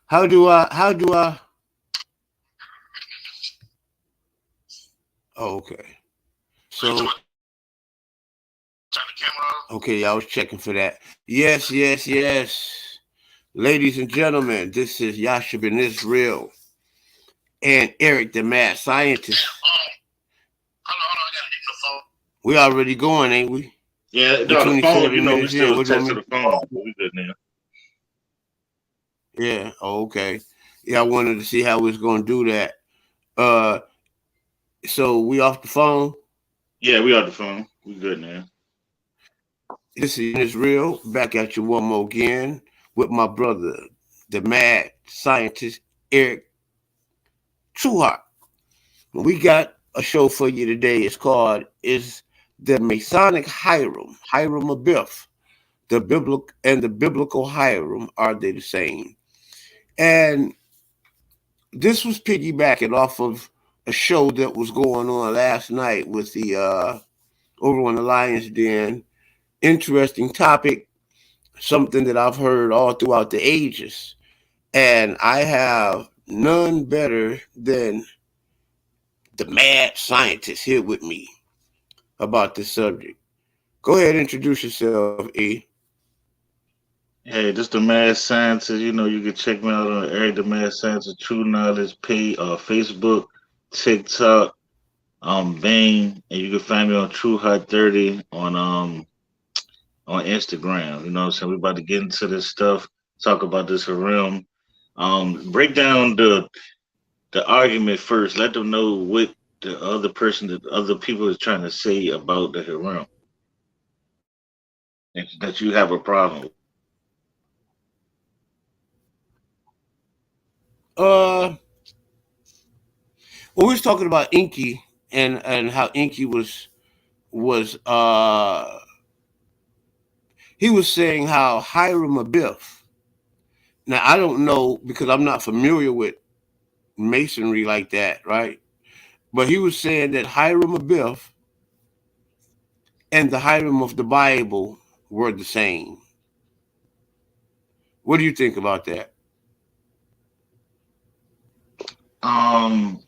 How do I? Oh, okay. So Turn the camera off. okay, I was checking for that. Yes, yes, yes. Ladies and gentlemen, this is Yasha in Israel and Erik, the mad Yeah. scientist. Hold on. I gotta hit the phone. We already going, ain't we? Yeah, We no, the phone. 27 We minutes in. still What do you attached want to me? the phone, but we good now. Yeah. Oh, okay. Yeah, I wanted to see how we was gonna do that. Uh, so we off the phone. Yeah, we on the phone. We good now. This is Israel. Back at you one more again with my brother, the mad scientist Erik Trueheart. We got a show for you today. It's called "Is the Masonic Hiram Abiff, the biblical Hiram, are they the same?" And this was piggybacking off of a show that was going on last night with the over on the Lions Den. Interesting topic, something that I've heard all throughout the ages, and I have none better than the mad scientist here with me about this subject. Go ahead and introduce yourself, E. Hey, this the Mad Scientist. You can check me out on Eric the Mad Scientist True Knowledge page, Facebook, TikTok, Bang, and you can find me on True Hot 30 on Instagram. You know what I'm saying? We about to get into this stuff, talk about this realm. Break down the argument first. Let them know what the other people is trying to say about the realm that you have a problem with. Uh, well, we was talking about Inky and how Inky was he was saying how Hiram Abiff. Now I don't know because I'm not familiar with masonry like that, right? But he was saying that Hiram Abiff and the Hiram of the Bible were the same. What do you think about that? Um,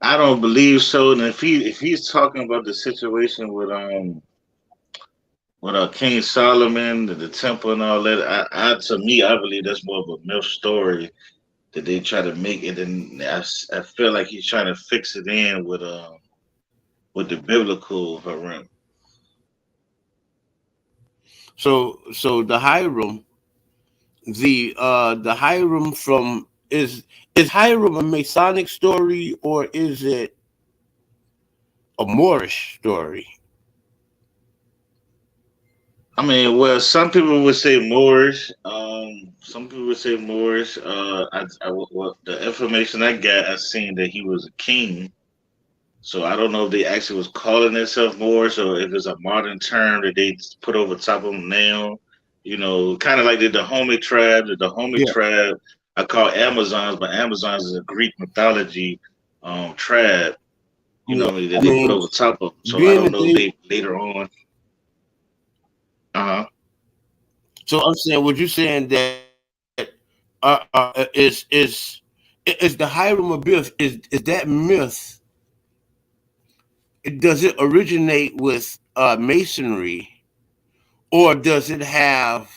I don't believe so. And if he's talking about the situation with King Solomon, the temple and all that, I to me I believe that's more of a myth story that they try to make it, and I feel like he's trying to fix it in with the biblical Harim. So the Hiram from is Hiram a Masonic story or is it a Moorish story? I mean, well, some people would say Moorish. Some people would say Moorish. Well, the information I got, I seen that he was a king. So I don't know if they actually was calling themselves Moorish or if it's a modern term that they put over top of them now. Kind of like the Dahomey tribe. The Dahomey Yeah. tribe I call Amazons, but Amazons is a Greek mythology tribe. Yeah. That I they put mean, over top of them. So I being don't that know if they they later on. Uh huh. so I'm saying, would you saying that is the Hiram Abiff is that myth? Does it originate with masonry, or does it have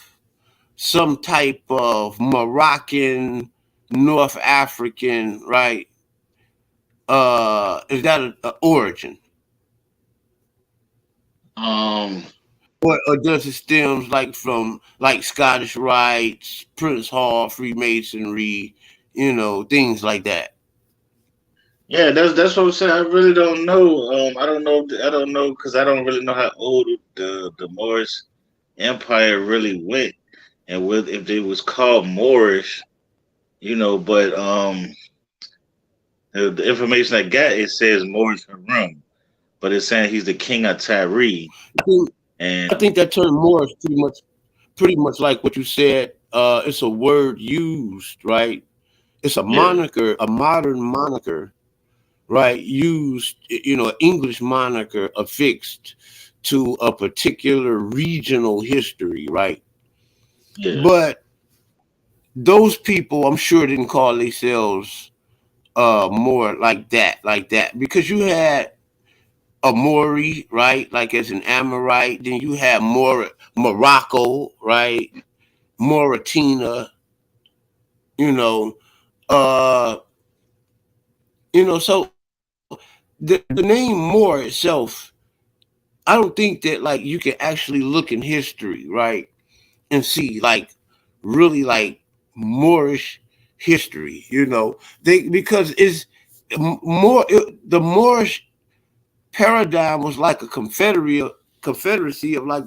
some type of Moroccan, North African, right? Is that a origin, Um, or does it stems like from like Scottish rites, Prince Hall, Freemasonry, things like that? yeah, that's what I'm saying. I really don't know. I don't know. I don't know because I don't really know how old the Moorish Empire really went, and with if they was called Moorish, But the information I got it says Moorish Harum, but it's saying he's the king of Tyre, I think, I and think that term more is pretty much like what you said. It's a word used, right? It's a yeah, moniker, a modern moniker, right? Used, English moniker affixed to a particular regional history, right? yeah. But those people, I'm sure, didn't call themselves more like that, because you had a Moreh, right? Like as an Amorite, then you had Morocco, right? Mauritania, you know, uh, so the name Moor itself, I don't think that like you can actually look in history, right, and see like really like Moorish history, they because it's the Moorish paradigm was like a confederacy of like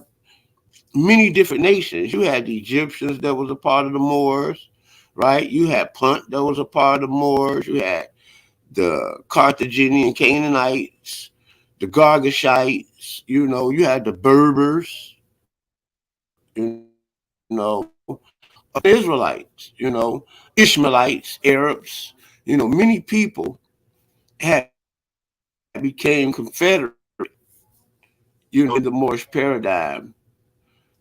many different nations. You had the Egyptians that was a part of the Moors, right? You had Punt that was a part of the Moors. You had the Carthaginian Canaanites, the Gargashites. You had the Berbers. Israelites. Ishmaelites, Arabs. Many people had became Confederate. In the Moorish paradigm.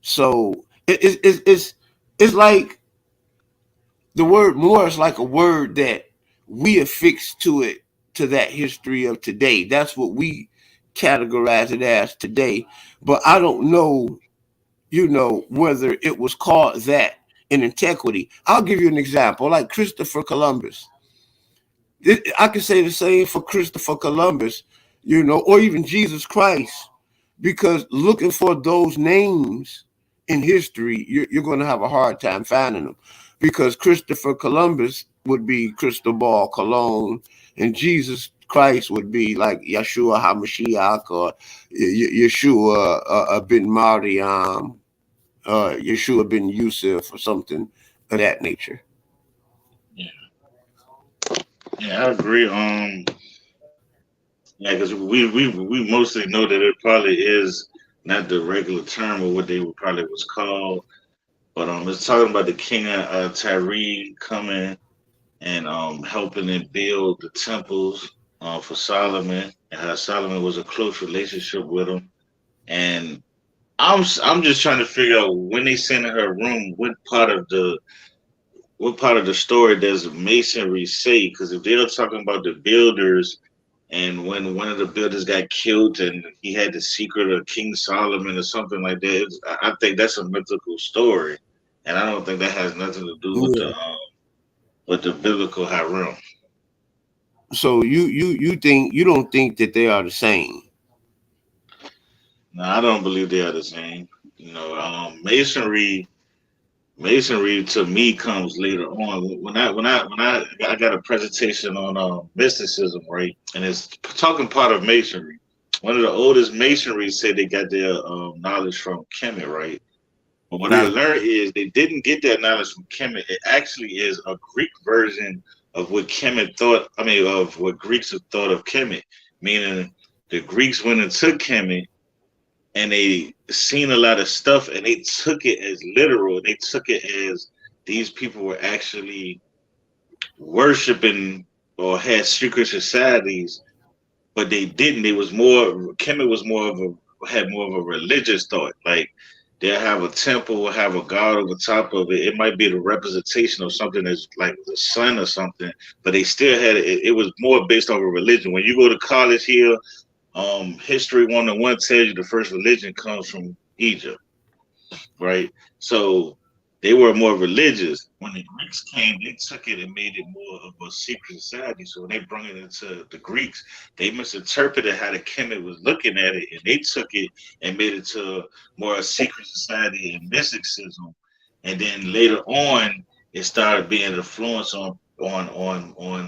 So it's like the word more is like a word that we affix to that history of today. That's what we categorize it as today. But I don't know, whether it was called that in antiquity. I'll give you an example, like Christopher Columbus. I can say the same for Christopher Columbus, or even Jesus Christ, because looking for those names in history, you're going to have a hard time finding them, because Christopher Columbus would be Cristobal Colon, and Jesus Christ would be like Yeshua HaMashiach, or Yeshua bin Mariam, Yeshua bin Yusuf, or something of that nature. Yeah, yeah, I agree. Yeah, because we mostly know that it probably is not the regular term or what they would probably was called, but it's talking about the king of Tyre coming and helping and build the temples for Solomon, and how Solomon was a close relationship with him. And I'm just trying to figure out when they sent in her room, what part of the story does masonry say? Because if they're talking about the builders, and when one of the builders got killed and he had the secret of King Solomon or something like that, I think that's a mythical story, and I don't think that has nothing to do with the biblical Hiram. So you don't think that they are the same? No, I don't believe they are the same. Masonry to me comes later on. When I got a presentation on mysticism, right, and it's talking part of masonry. One of the oldest masonries said they got their knowledge from Kemet, right? But what I Yeah. learned is they didn't get that knowledge from Kemet. It actually is a Greek version of what Kemet thought. I mean, of what Greeks have thought of Kemet, meaning the Greeks went and took Kemet and they seen a lot of stuff and they took it as literal. They took it as these people were actually worshiping or had secret societies, but they didn't. It was more Kemet was more of a had more of a religious thought. Like they'll have a temple, have a god over top of it. It might be the representation of something that's like the sun or something, but they still had it. It was more based on a religion. When you go to college here, history 101 tells you the first religion comes from Egypt, right? So they were more religious. When the Greeks came, they took it and made it more of a secret society. So when they brought it into the Greeks, they misinterpreted how the Kemet was looking at it, and they took it and made it to more a secret society and mysticism. And then later on, it started being influenced on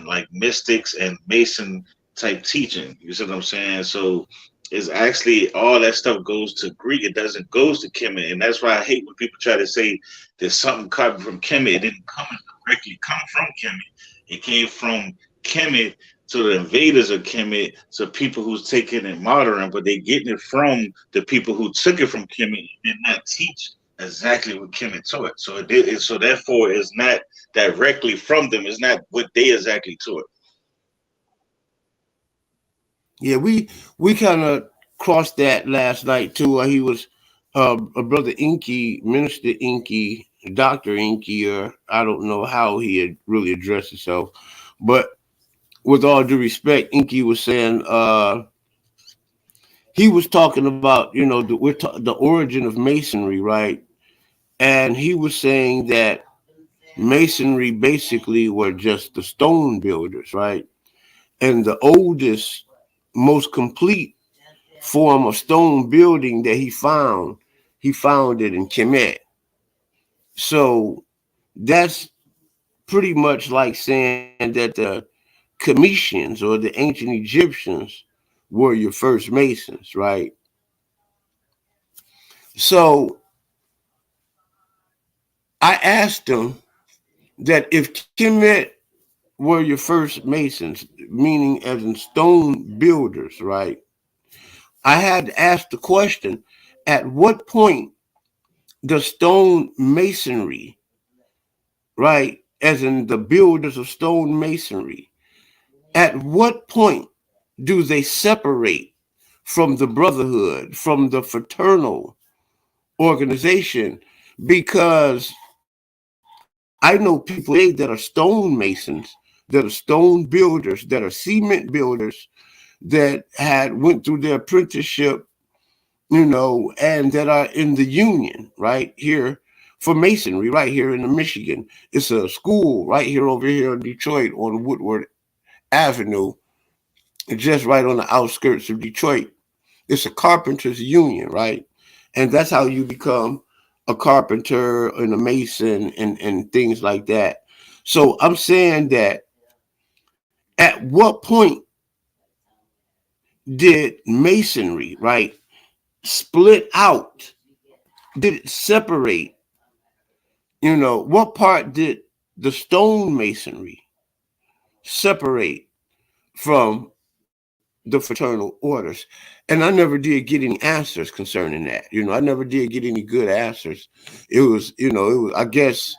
like mystics and Mason type teaching. You see what I'm saying? So is actually all that stuff goes to Greek. It doesn't goes to Kemet, and that's why I hate when people try to say there's something copied from Kemet. It didn't directly come from Kemet. It came from Kemet to the invaders of Kemet, to people who's taking it modern, but they getting it from the people who took it from Kemet and did not teach exactly what Kemet taught. So it did. So therefore, it's not directly from them. It's not what they exactly taught. Yeah, we kind of crossed that last night too. He was a brother Inky, Minister Inky. Dr. Inky, or I don't know how he had really addressed himself. But with all due respect, Inky was saying he was talking about, the origin of masonry, right? And he was saying that masonry basically were just the stone builders, right? And the oldest, most complete form of stone building that he found it in Kemet. So that's pretty much like saying that the Cometians or the ancient Egyptians were your first masons, right? So I asked them that if Kemet were your first masons, meaning as in stone builders, right? I had to ask the question, at what point does stone masonry, right, as in the builders of stone masonry, at what point do they separate from the brotherhood, from the fraternal organization? Because I know people today that are stone masons, that are stone builders, that are cement builders, that had went through their apprenticeship, and that are in the union right here for masonry right here in the Michigan. It's a school right here over here in Detroit on Woodward Avenue, just right on the outskirts of Detroit. It's a carpenters union, right? And that's how you become a carpenter and a mason and things like that. So I'm saying that at what point did masonry, right, split out? Did it separate? What part did the stonemasonry separate from the fraternal orders? And I never did get any answers concerning that. I never did get any good answers. I guess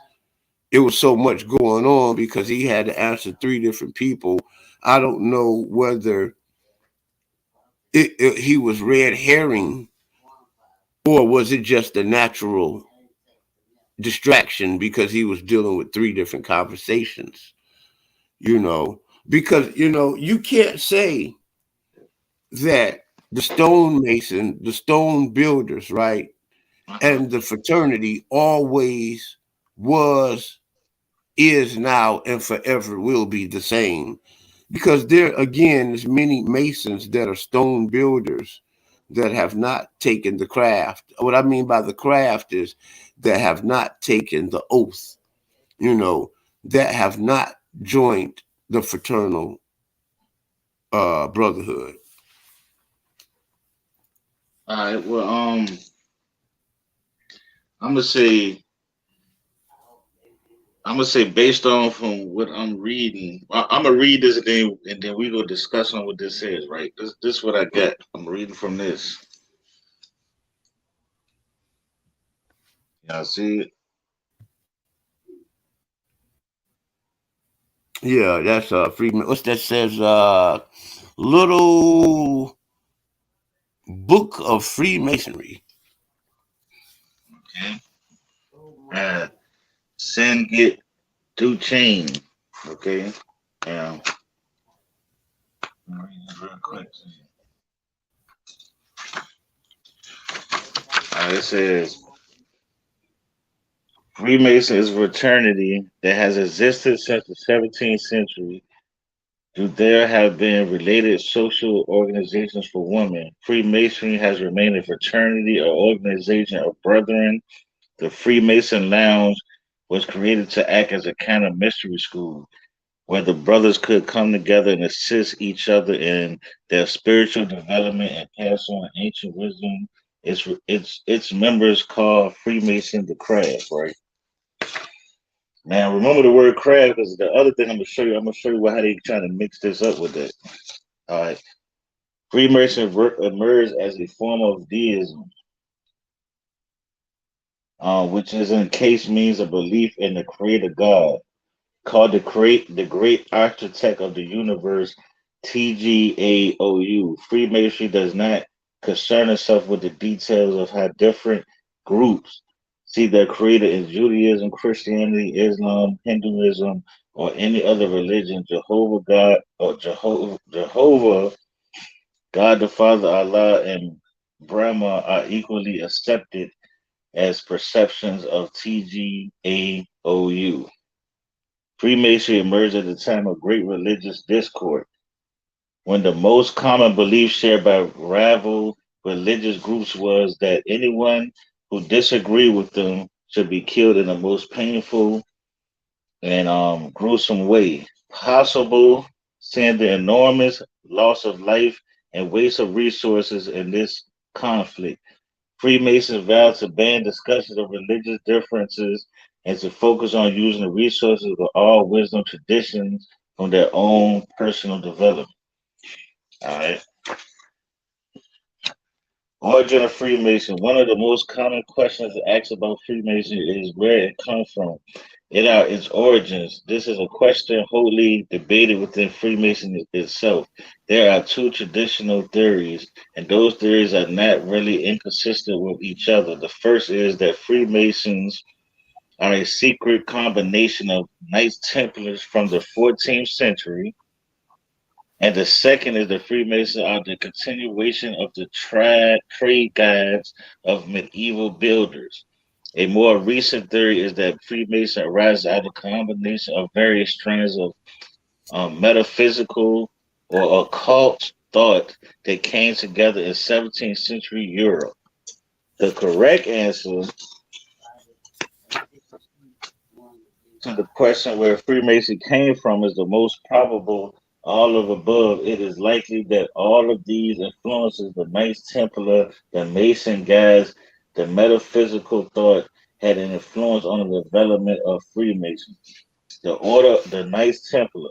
it was so much going on because he had to answer three different people. I don't know whether he was red herring or was it just a natural distraction because he was dealing with three different conversations, you know, because, you can't say that the stonemason, the stone builders, right, Uh-huh. and the fraternity always was, is now, and forever will be the same. Because there, again, there's many masons that are stone builders that have not taken the craft. What I mean by the craft is that have not taken the oath, that have not joined the fraternal brotherhood. All right. Well, I'm gonna say I'm gonna say based on from what I'm reading, I'm gonna read this and then we gonna discuss on what this is. Right. This is what I got. I'm reading from this. Y'all see it? Yeah, that's Freeman. What's that says? Little book of Freemasonry. Okay. Uh, Send get do chain. Okay. Um, I'm reading this real quick. It says Freemason is a fraternity that has existed since the 17th century. Do there have been related social organizations for women? Freemasonry has remained a fraternity or organization of brethren. The Freemason Lounge was created to act as a kind of mystery school where the brothers could come together and assist each other in their spiritual development and pass on ancient wisdom. Its members call Freemason the craft, right? Now remember the word craft because the other thing I'm gonna show you how they trying to mix this up with that. All right. Freemason emerged as a form of deism, which is in case means a belief in the creator God, called the great architect of the universe, TGAOU. Freemasonry does not concern itself with the details of how different groups see their creator in Judaism, Christianity, Islam, Hinduism, or any other religion. Jehovah God or Jehovah God the Father, Allah, and Brahma are equally accepted as perceptions of TGAOU. Freemasonry emerged at a time of great religious discord, when the most common belief shared by rival religious groups was that anyone who disagreed with them should be killed in the most painful and gruesome way possible, seeing the enormous loss of life and waste of resources in this conflict. Freemasons vowed to ban discussions of religious differences and to focus on using the resources of all wisdom traditions from their own personal development. All right. Origin of Freemason. One of the most common questions asked about Freemason is where it comes from. It are its origins. This is a question wholly debated within Freemasonry itself. There are two traditional theories, and those theories are not really inconsistent with each other. The first is that Freemasons are a secret combination of Knights Templars from the 14th century, and the second is the Freemasons are the continuation of the trade guides of medieval builders. A more recent theory is that Freemason arises out of a combination of various strands of metaphysical or occult thought that came together in 17th century Europe. The correct answer to the question where Freemason came from is the most probable all of above. It is likely that all of these influences, the Knights Templar, the Mason guides, the metaphysical thought, had an influence on the development of Freemasonry. The Knights Templar,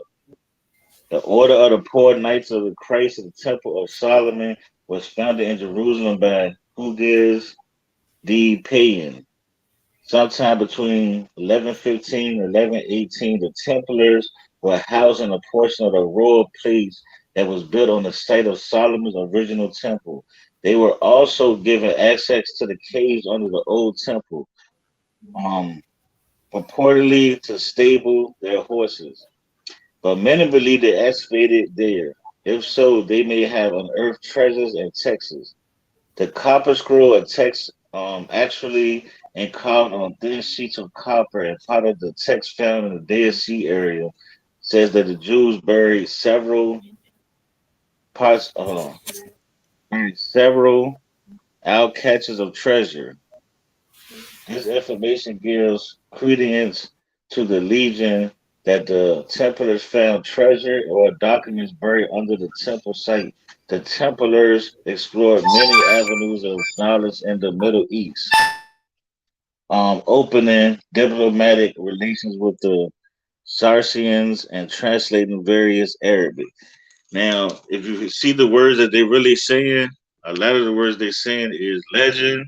the Order of the Poor Knights of the Christ of the Temple of Solomon, was founded in Jerusalem by Hugues de Payen. Sometime between 1115 and 1118, the Templars were housing a portion of the royal place that was built on the site of Solomon's original temple. They were also given access to the caves under the old temple, um, purportedly to stable their horses. But many believe they excavated there. If so, they may have unearthed treasures in Texas. The copper scroll of text actually carved on thin sheets of copper, and part of the text found in the Dead Sea area says that the Jews parts buried several out catches of treasure. This information gives credence to the legend that the Templars found treasure or documents buried under the temple site. The Templars explored many avenues of knowledge in the Middle East, opening diplomatic relations with the Saracens and translating various Arabic. Now, if you see the words that they're really saying, a lot of the words they're saying is legend,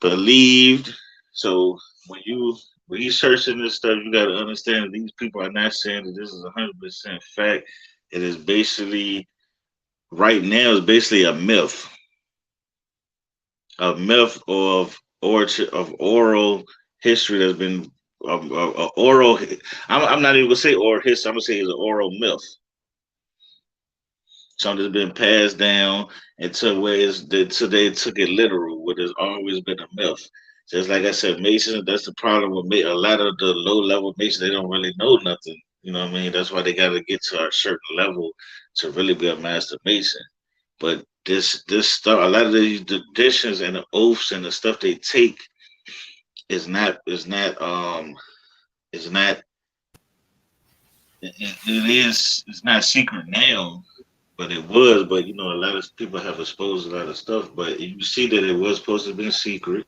believed. So when you researching this stuff, you got to understand that these people are not saying that this is 100% fact. It is basically right now is basically a myth of oral history that's been oral. I'm not even gonna say oral history. I'm gonna say it's an oral myth. Something that's been passed down until where until they took it literal, where there's always been a myth. Just like I said, Masons, that's the problem with me. A lot of the low level Masons, they don't really know nothing. You know what I mean? That's why they got to get to a certain level to really be a master Mason. But this stuff, a lot of these traditions and the oaths and the stuff they take is not it is it's not secret now, but it was. But you know, a lot of people have exposed a lot of stuff. But you see that it was supposed to be secret.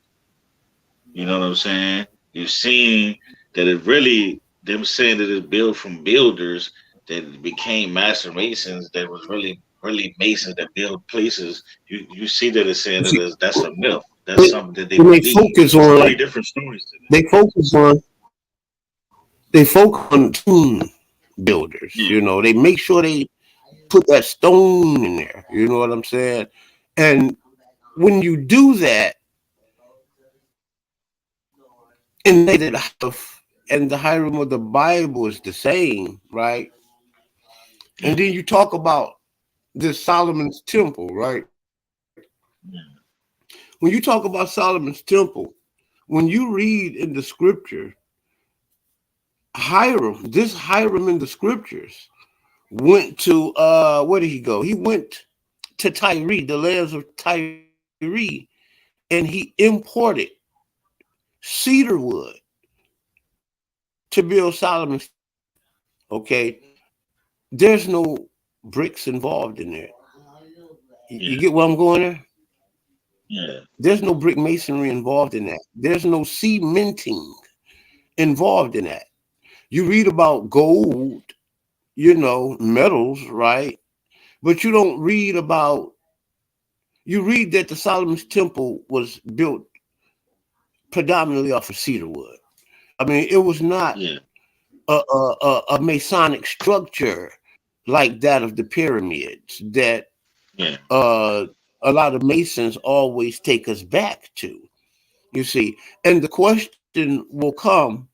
You know what I'm saying? You've seen that it really them saying that it's built from builders that became master masons that was really masons that build places. You see that it's saying that that's a myth. That's something that they When they believe. focus It's on three like different stories to they focus on tomb builders. that. You know, they make sure they put that stone in there. You know what I'm saying? And when you do that, and they that and the Hiram of the Bible is the same, right? And Yeah. then you talk about this Solomon's temple, right? Yeah. When you talk about Solomon's temple, when you read in the scripture, this Hiram in the scriptures went to where did he go? He went to Tyre, the lands of Tyre, and he imported cedar wood to build Solomon's temple. Okay, there's no bricks involved in there. You Yeah. get where I'm going there? Yeah. There's no brick masonry involved in that. There's no cementing involved in that. You read about gold, metals, right? But you don't read about, you read that the Solomon's temple was built predominantly off of cedar wood. I mean, it was not Yeah. a Masonic structure like that of the pyramids that Yeah. uh, a lot of Masons always take us back to. You see, and the question will come: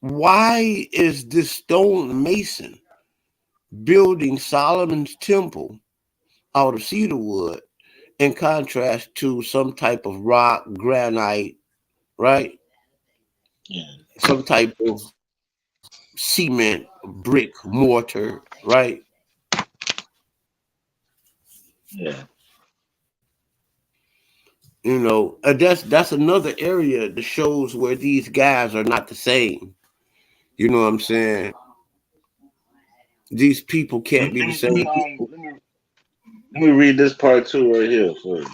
why is this stone mason building Solomon's temple out of cedar wood in contrast to some type of rock, granite, right? Yeah. Some type of cement, brick, mortar, right? Yeah. That's another area that shows where these guys are not the same. You know what I'm saying? These people Let can't me, be let the me, let same me, people. let me read this part two right here for you.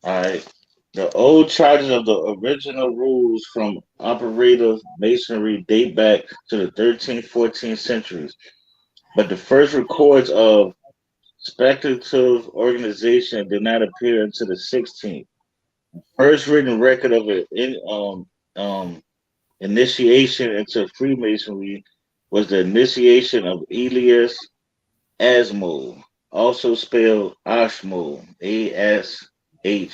All right. The old charges of the original rules from operative masonry date back to the 13th, 14th centuries, but the first records of speculative organization did not appear until the 16th. First written record of it um, initiation into Freemasonry was the initiation of Elias Asmole, also spelled Ashmole, Ashmole, in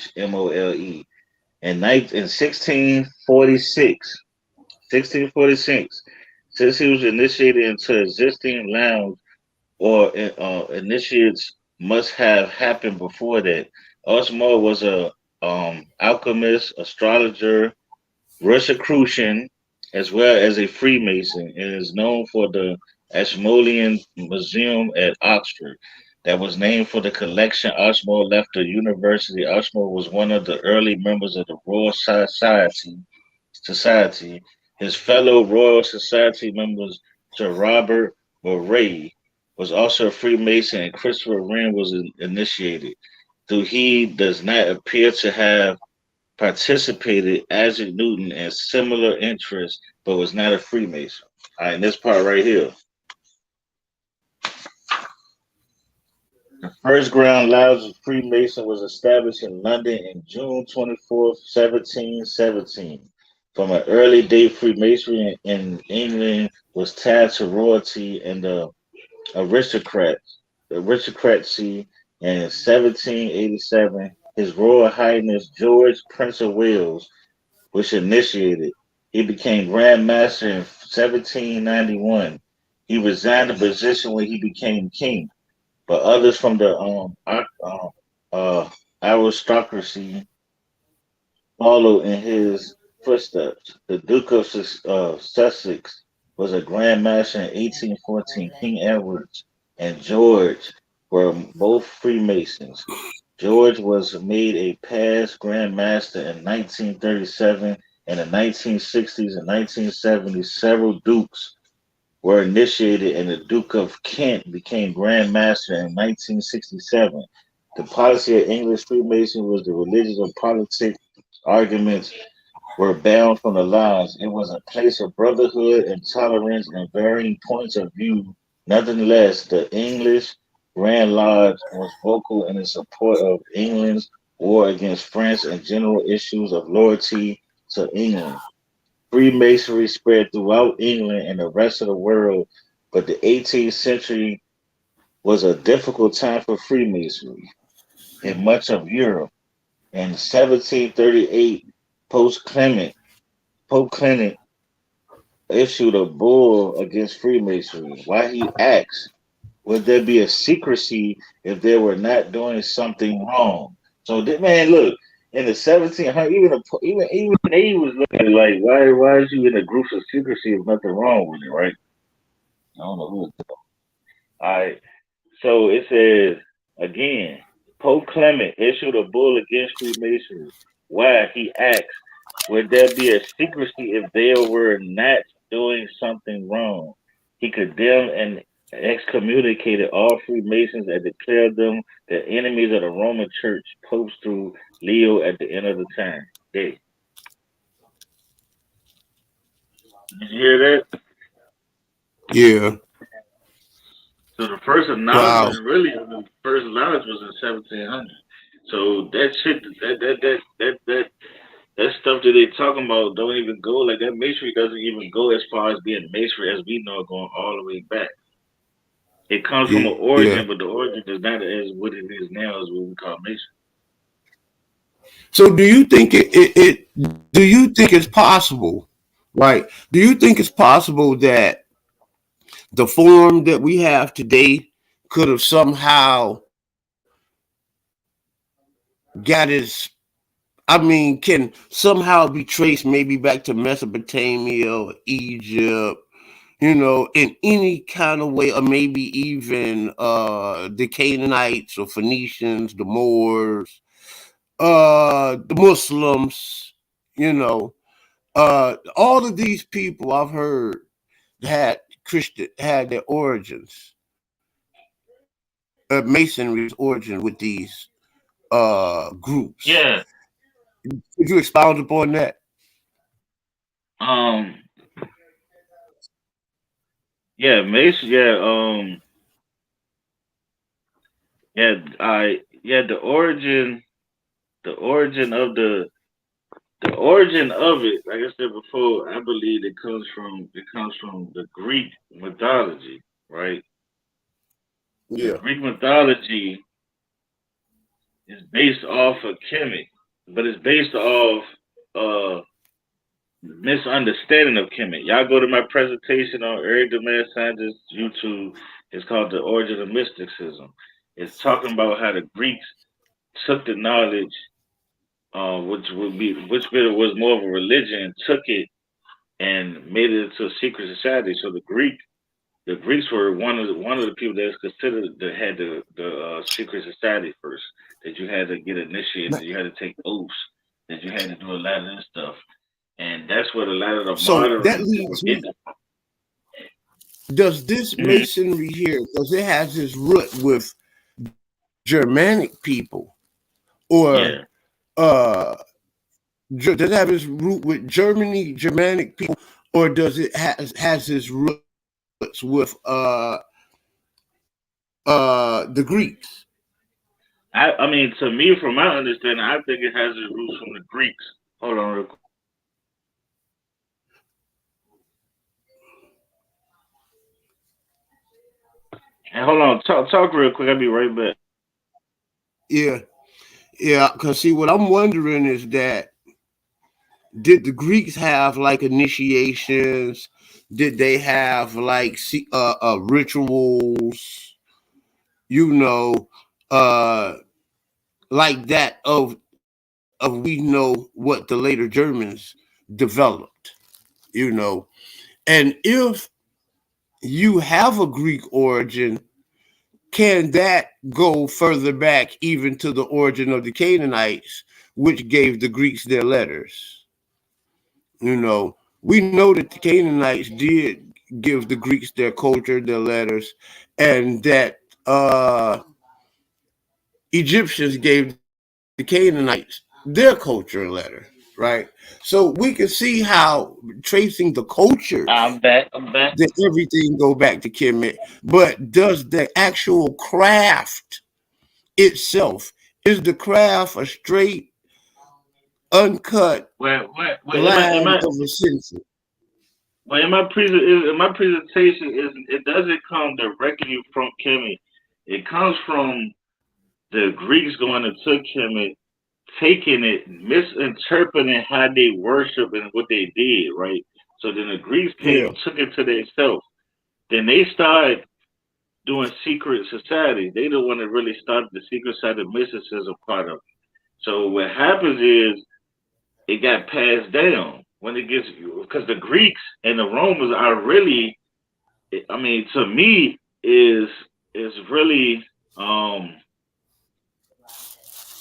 1646. 1646. Since he was initiated into existing lounge or initiates must have happened before that. Osmo was a alchemist, astrologer, Rosicrucian, as well as a Freemason, and is known for the Ashmolean Museum at Oxford, that was named for the collection Ashmole left the university. Ashmole was one of the early members of the Royal Society. Society. His fellow Royal Society members, Sir Robert Moreh, was also a Freemason, and Christopher Wren was initiated, though he does not appear to have participated Isaac Newton in similar interests, but was not a Freemason. All right, and this part right here. The first Grand Lodge of Freemason was established in London in June 24th, 1717. From an early date, Freemasonry in England was tied to royalty and the aristocracy. In 1787, His Royal Highness George, Prince of Wales, which initiated. He became Grand Master in 1791. He resigned the position when he became king, but others from the uh, aristocracy followed in his footsteps. The Duke of Sussex was a Grand Master in 1814. King Edward and George were both Freemasons. George was made a past Grand Master in 1937. In the 1960s and 1970s, several dukes were initiated, and the Duke of Kent became Grand Master in 1967. The policy of English Freemasonry was the religious and politic arguments were bound from the lines. It was a place of brotherhood and tolerance and varying points of view. Nonetheless, the English Grand Lodge was vocal in its support of England's war against France and general issues of loyalty to England. Freemasonry spread throughout England and the rest of the world, but the 18th century was a difficult time for Freemasonry in much of Europe. In 1738, post Clement Pope Clement issued a bull against Freemasonry. Why he asked, would there be a secrecy if they were not doing something wrong? So, man, look, in the 1700s, even they was looking like, why is you in a group of secrecy if nothing wrong with it, right? I don't know who. All right. So it says again, Pope Clement issued a bull against Freemasonry. Why? He asked, would there be a secrecy if they were not doing something wrong? He condemned and excommunicated all Freemasons and declared them the enemies of the Roman Church, popes through Leo at the end of the time. Did you hear that? Yeah. So the first Wow. acknowledgement, really, the first knowledge was in 1700. So that shit, that stuff that they talking about don't even go like that. Masonry doesn't even go as far as being masonry as we know, going all the way back. It comes from an Yeah. origin, but the origin is not as what it is now is what we call masonry. So do you think do you think it's possible, right? Do you think it's possible that the form that we have today could have somehow got its, I mean, can somehow be traced maybe back to Mesopotamia or Egypt, in any kind of way, or maybe even the Canaanites or Phoenicians, the Moors, the Muslims, you know, all of these people I've heard had their origins, Masonry's origin with these groups. Yeah. Could you expound upon that? Um. Yeah. Mason. Yeah. Yeah. I. Yeah. The origin of the origin of it. Like I said before, I believe it comes from the Greek mythology, right? The Yeah. Greek mythology is based off of Kemet, but it's based off uh misunderstanding of Kemet. Y'all go to my presentation on Erik the Mad Scientist YouTube. It's called The Origin of Mysticism. It's talking about how the Greeks took the knowledge, which bit was more of a religion, took it and made it into a secret society. So the Greeks were one of the people that's considered that had the secret society first. That you had to get initiated, that you had to take oaths, that you had to do a lot of this stuff, and that's what a lot of the So that modern leads it, me. Does this mhm. masonry here, does it has its root with Germanic people, or Yeah. uh does it have its root with Germanic people, or does it has its roots with the Greeks? I mean, to me, from my understanding, I think it has its roots from the Greeks. Hold on, real quick. And hold on, talk real quick. I'll be right back. Yeah, yeah. Because see, what I'm wondering is that, did the Greeks have like initiations? Did they have like rituals? You know, uh, like that of we know what the later Germans developed. You know, and if you have a Greek origin, can that go further back even to the origin of the Canaanites, which gave the Greeks their letters? We know that the Canaanites did give the Greeks their culture, their letters, and that Egyptians gave the Canaanites their culture and letter, right? So we can see how tracing the cultures I'm back. I'm back. that everything go back to Kemet, but does the actual craft itself, is the craft a straight, uncut Where line of ascension? in my presentation is it doesn't come directly from Kemet. It comes from the Greeks going to took Kemet taking it, misinterpreting how they worship and what they did, right? So then the Greeks came, Yeah. took it to themselves. Then they started doing secret societies. They the one that really started the secret side of mysticism part of it. So what happens is it got passed down when it gets because the Greeks and the Romans are really, I mean, to me is really um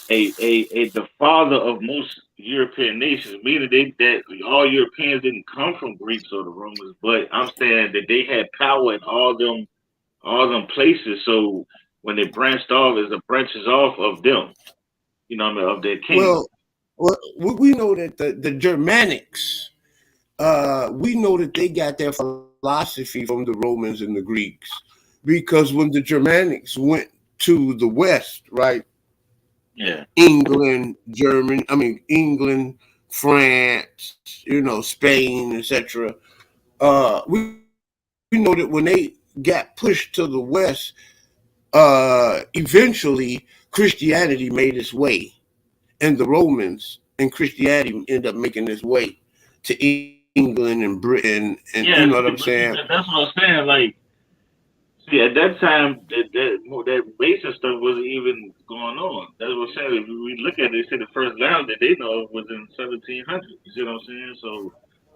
the father of most European nations, meaning that all Europeans didn't come from Greeks or the Romans, but I'm saying that they had power in all them places. So when it branched off, it branches off of them, you know what I mean, of their kingdom. Well, we know that the Germanics, we know that they got their philosophy from the Romans and the Greeks, because when the Germanics went to the West, right? Yeah, England, England, France, Spain, etc. We know that when they got pushed to the West, eventually Christianity made its way, and the Romans and Christianity end up making its way to England and Britain, and you know what I'm yeah. saying? That's what I'm saying. Like, see, at that time, that basic stuff wasn't even going on. That's what I'm saying. If we look at it, they say the first land that they know of was in 1700. You see what I'm saying? So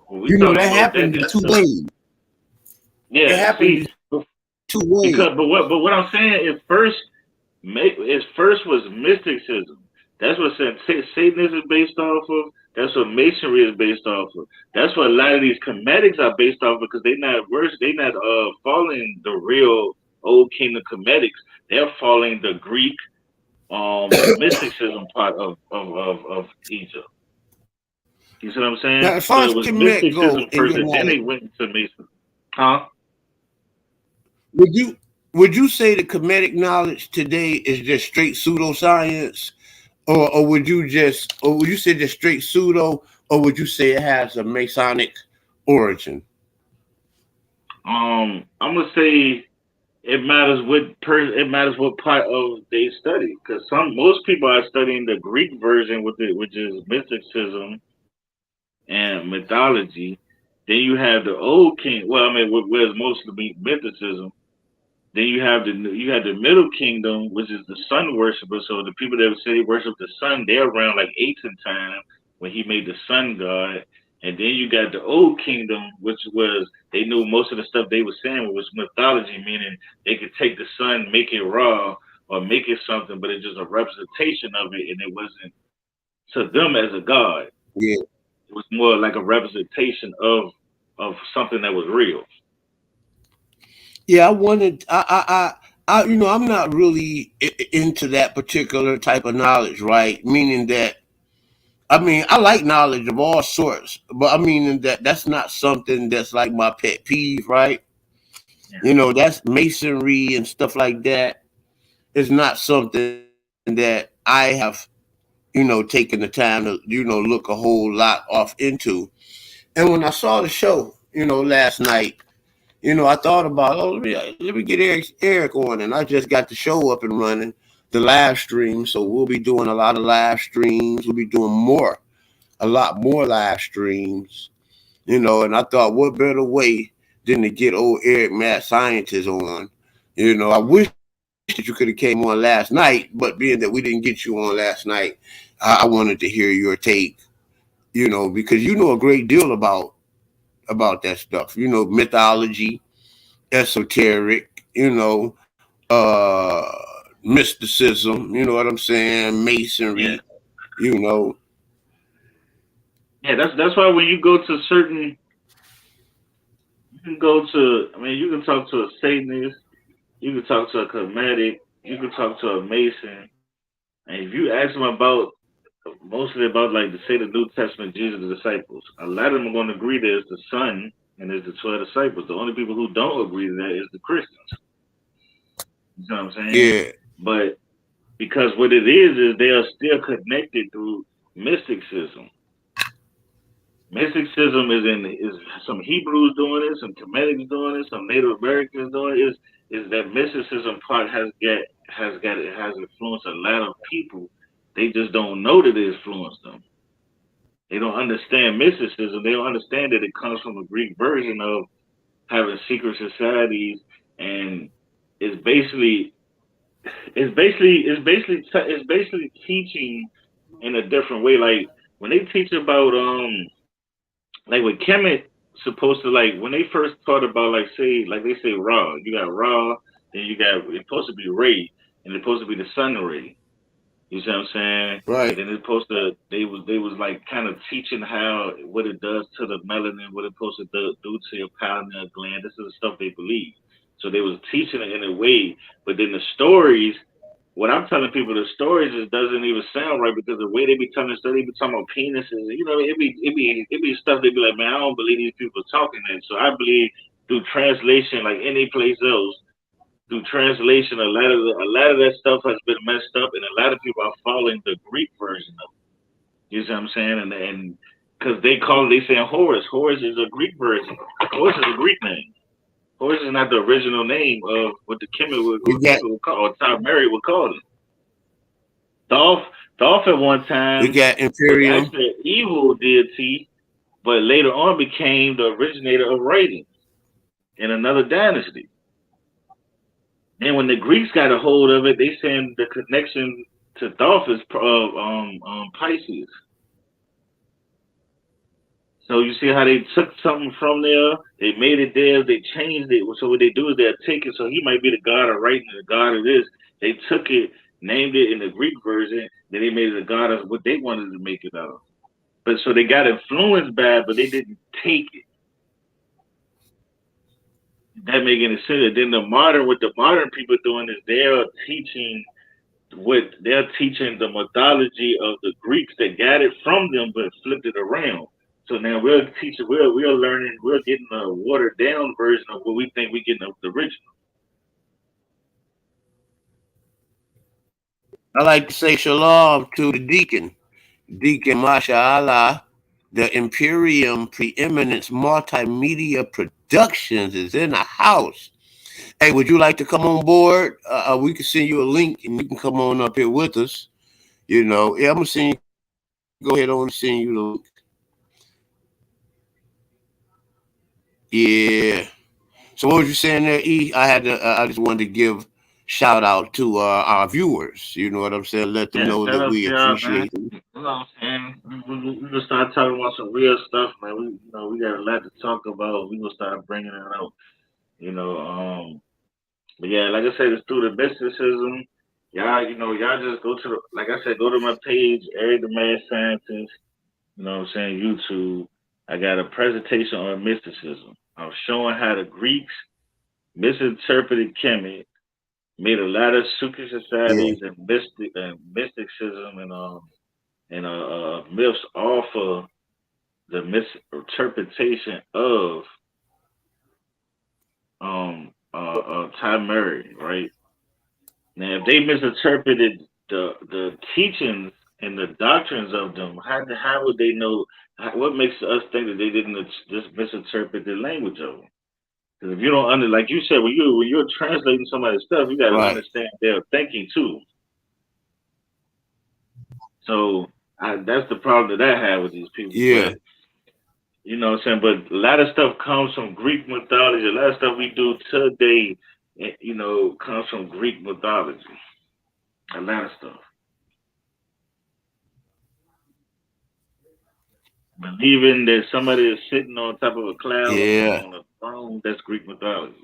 when we talking That about happened in that two stuff, ways. It yeah. happened See, in two ways. but what I'm saying is first was mysticism. That's what Satanism is based off of. That's what Masonry is based off of. That's what a lot of these comedics are based off of because they not following the real old kingdom comedics. They're following the Greek mysticism part of Egypt. You see what I'm Now, saying? as far So as it was Kemet go mysticism in first, your and then knowledge, they went into Mason. Huh? would you say the Kemetic knowledge today is just straight pseudoscience, or would you say just straight pseudo, or would you say it has a Masonic origin? I'm gonna say it matters what part of they study because most people are studying the Greek version with it, which is mysticism and mythology. Then you have the old king. Well, I mean, where's most of the mythicism. Then you have the Middle Kingdom, which is the sun worshippers. So the people that say they worship the sun, they're around like ancient time when he made the sun god. And then you got the Old Kingdom, which was they knew most of the stuff they were saying was mythology, meaning they could take the sun, make it raw, or make it something, but it's just a representation of it, and it wasn't to them as a god. Yeah, It was more like a representation of something that was real. yeah. I wanted. I'm not really into that particular type of knowledge, right? Meaning that, I like knowledge of all sorts, but I mean that that's not something that's like my pet peeve, right? Yeah. That's masonry and stuff like that. Is not something that I have, taken the time to, look a whole lot off into. And when I saw the show, last night, I thought about, oh, let me get Erik on, and I just got the show up and running, the live stream. So we'll be doing a lot of live streams. We'll be doing a lot more live streams. And I thought, what better way than to get old Erik, mad scientist, on? I wish that you could have came on last night, but being that we didn't get you on last night, I wanted to hear your take. Because you know a great deal about that stuff. Mythology, esoteric. Mysticism. You know what I'm saying? Yeah. Masonry. You know. Yeah, that's why when you go to certain you can go to, I mean, you can talk to a Satanist, you can talk to a Comedic, you can talk to a Mason, and if you ask them about mostly about like the say the New Testament Jesus the disciples, a lot of them are going to agree there's the Son and there's the 12 disciples. The only people who don't agree to that is the Christians. You know what I'm saying? Yeah. But because what it is they are still connected through mysticism. Mysticism is some Hebrews doing it, some Kemetics doing it, some Native Americans doing it. Is that mysticism part has influenced a lot of people They just don't know that it influenced them. They don't understand mysticism. They don't understand that it comes from a Greek version of having secret societies, and it's basically it's basically teaching in a different way. Like when they teach about like with Kemet supposed to, like when they first taught about, like say, like they say Ra, you got Ra, then you got, it's supposed to be Ray, and it's supposed to be the sun ray. You see what I'm saying? And Right. then it's supposed to, they was like kind of teaching how, what it does to the melanin, what it's supposed to do to your pineal gland. This is the stuff they believe. So they was teaching it in a way, but then the stories, what I'm telling people, the stories just doesn't even sound right, because the way they be telling the story, they be talking about penises. You know, it be stuff they be like, man, I don't believe these people talking that. So I believe through translation, like any place else, through translation, a lot of that stuff has been messed up, and a lot of people are following the Greek version of it. You see what I'm saying? And because they saying Horus. Horus is a Greek version. Horus is a Greek name. Horus is not the original name of what the We got Kemet would call, or Tom Mary would call it. Thoth, Thoth at one we time got was Imperium. actually an evil deity, but later on became the originator of writing in another dynasty. And when the Greeks got a hold of it, they saying the connection to Thoth is Pisces. So you see how they took something from there, they made it theirs, they changed it. So what they do is they'll take it. So he might be the god of writing, the god of this. They took it, named it in the Greek version, then they made it the god of what they wanted to make it out of. But so they got influenced by it, but they didn't take it. That make any sense? Then what the modern people doing is they're teaching the mythology of the Greeks that got it from them, but flipped it around. So now we're teaching, we're learning, we're getting a watered down version of what we think we getting of the original. I like to say shalom to the deacon, Deacon Mashallah. The Imperium Preeminence Multimedia Productions is in the house. Hey, would you like to come on board? We can send you a link and you can come on up here with us. You know, yeah, I'm gonna send you. Go ahead on and send you the link. Yeah. So what was you saying there, E? I just wanted to give shout out to our viewers. You know what I'm saying? Let them Yeah, know shout that out we to y'all, man. appreciate them. You know what I'm saying? We gonna start talking about some real stuff, man. We got a lot to talk about. We gonna start bringing it out. You know, but yeah, like I said, it's through the mysticism. Y'all just go to like I said, go to my page, Erik the Mad Scientist. You know what I'm saying? YouTube. I got a presentation on mysticism. I'm showing how the Greeks misinterpreted Kemet, made a lot of secret Yeah. societies and mysticism and myths off of the misinterpretation of Ty Murray, right? Now, if they misinterpreted the teachings and the doctrines of them, how would they know? What makes us think that they didn't just misinterpret the language of them? Because if you don't like you said, when you're translating somebody's stuff, you got to Right. understand their thinking too. So that's the problem that I have with these people. Yeah. But you know what I'm saying? But a lot of stuff comes from Greek mythology. A lot of stuff we do today, comes from Greek mythology. A lot of stuff. Believing that somebody is sitting on top of a cloud Yeah. on a throne, that's Greek mythology.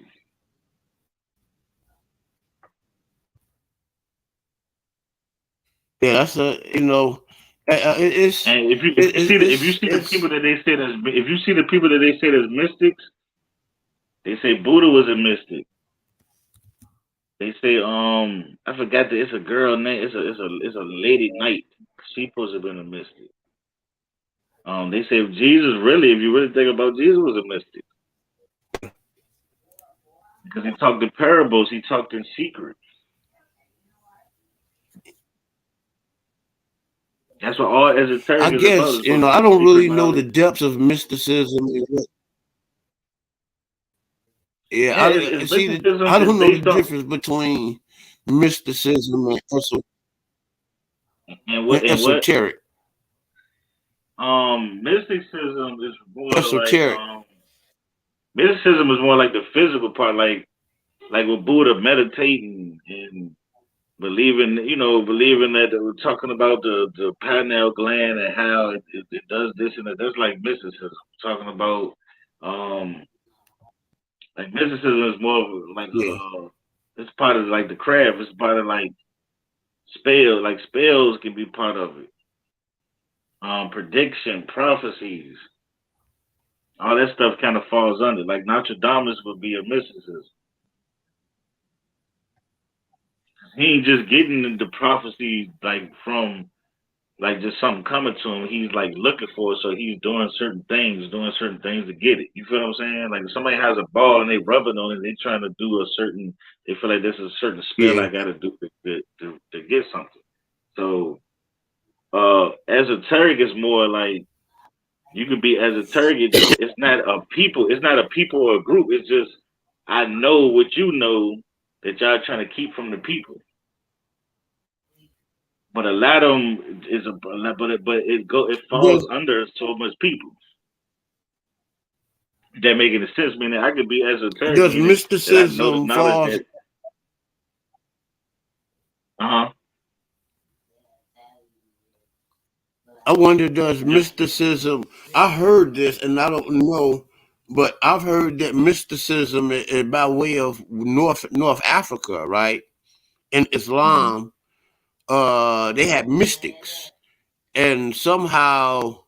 Yeah. That's it's And if you see the people that they say that's if you see the people that they say that's mystics, they say Buddha was a mystic. They say I forgot that it's a girl name. It's a lady knight. She supposed to have been a mystic. They say if you really think about Jesus, was a mystic because he talked in parables. He talked in secret. That's what all I esoteric is about. guess, It's supposed to I be don't secret really know the knowledge. depths of mysticism. Yeah, Yeah, it's see. mysticism. I Is don't know the based on difference between mysticism and also. And what and what? Esoteric. Mysticism is more like Esoteric. mysticism is more like the physical part, like with Buddha meditating and believing, believing that we're talking about the pineal gland and how it does this and that. That's like mysticism. Talking about um like mysticism is more of like Yeah. it's part of like the craft. It's part of like spell. Like spells can be part of it. Prediction, prophecies, all that stuff kind of falls under. Like Nostradamus would be a mysticism. He ain't just getting the prophecy like from like just something coming to him. He's like looking for it, so he's doing certain things to get it. You feel what I'm saying? Like if somebody has a ball and they rubbing on it, they trying to do a certain. They feel like this is a certain spell Yeah. I got to do to get something. So esoteric is more like you could be esoteric. It's not a people. It's not a people or a group. It's just I know what you know that y'all trying to keep from the people. But a lot of them is it falls Does under so much people. That make any sense? Meaning I could be esoteric, does meaning that I know this mysticism knowledge falls? that uh huh. I wonder, does Just mysticism? I heard this, and I don't know, but I've heard that mysticism is by way of North Africa, right? In mm-hmm. Islam, they had mystics, and somehow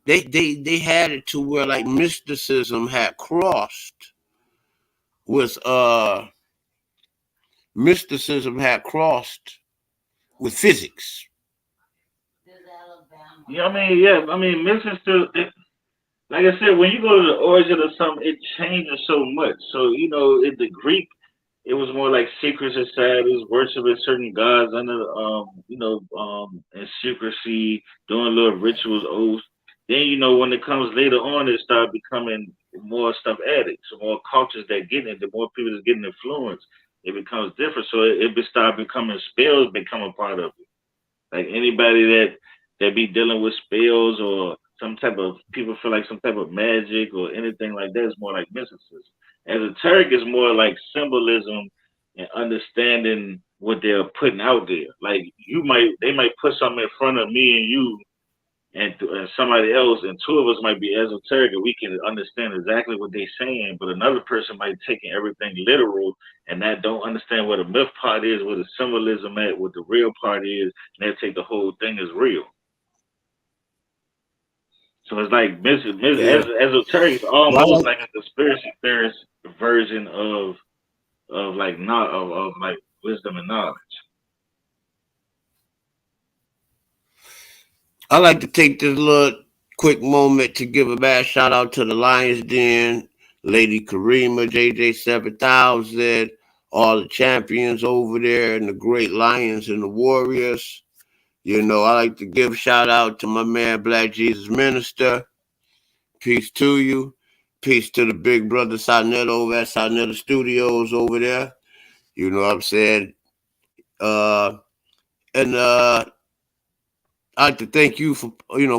they had it to where like mysticism had crossed with mysticism had crossed with physics. I mean, missing still. Like I said, when you go to the origin of something, it changes so much. So in the Greek, it was more like secret societies, worshiping certain gods under, in secrecy, doing little rituals, oaths. Then when it comes later on, it started becoming more stuff added. So more cultures that get it, the more people that's getting influenced, it becomes different. So it start becoming spells become a part of it. Like anybody that be dealing with spells or some type of people feel like some type of magic or anything like that is more like mysticism. Esoteric is more like symbolism and understanding what they're putting out there. Like they might put something in front of me and you and somebody else, and two of us might be esoteric and we can understand exactly what they're saying, but another person might taking everything literal and that don't understand what the myth part is, what the symbolism at, what the real part is, and they take the whole thing as real. So it's like Yeah. esoteric is Well, I almost like like a conspiracy theorist version of like not of like wisdom and knowledge. I like to take this little quick moment to give a bad shout out to the Lions Den, Lady Karima, JJ 7000, all the champions over there, and the great Lions and the Warriors. I like to give a shout out to my man Black Jesus Minister. Peace to you. Peace to the big brother Sarnetta over at Sarnetta Studios over there. You know what I'm saying? Uh, and I'd like to thank you for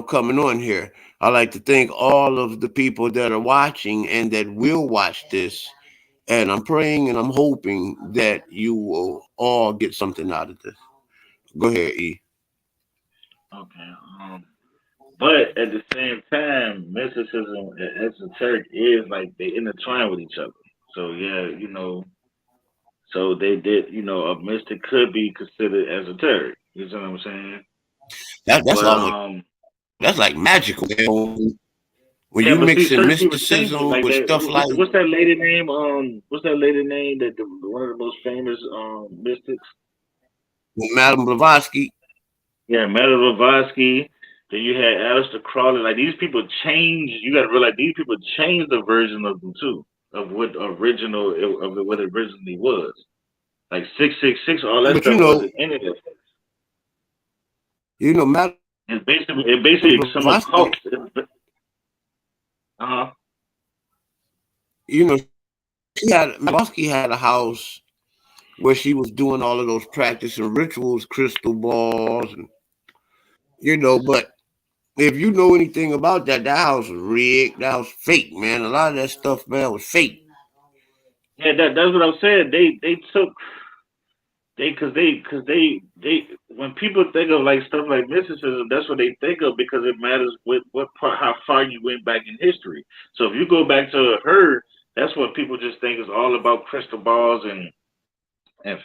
coming on here. I'd like to thank all of the people that are watching and that will watch this. And I'm praying and I'm hoping that you will all get something out of this. Go ahead, E. Okay. But at the same time, mysticism and esoteric is like they intertwine with each other. So yeah, so they did, a mystic could be considered esoteric. You know what I'm saying? That's But almost that's like magical. When yeah, you but see, mixing certain people change it mysticism like with that. stuff like What's that lady name? What's that lady name that one of the most famous mystics? Madame Blavatsky, Yeah, Madame Blavatsky. Then you had Aleister Crowley. Like these people change. You got to realize these people change the version of them too, of what it originally was. Like 666, all that but stuff wasn't in it. Madame It basically some Blavatsky, occult. Uh huh. Blavatsky had a house where she was doing all of those practice and rituals, crystal balls, and but if you know anything about that, that house was rigged, that was fake, man. A lot of that stuff, man, was fake. Yeah, that's what I'm saying. They took they when people think of like stuff like mysticism, that's what they think of because it matters what part how far you went back in history. So if you go back to her, that's what people just think is all about crystal balls and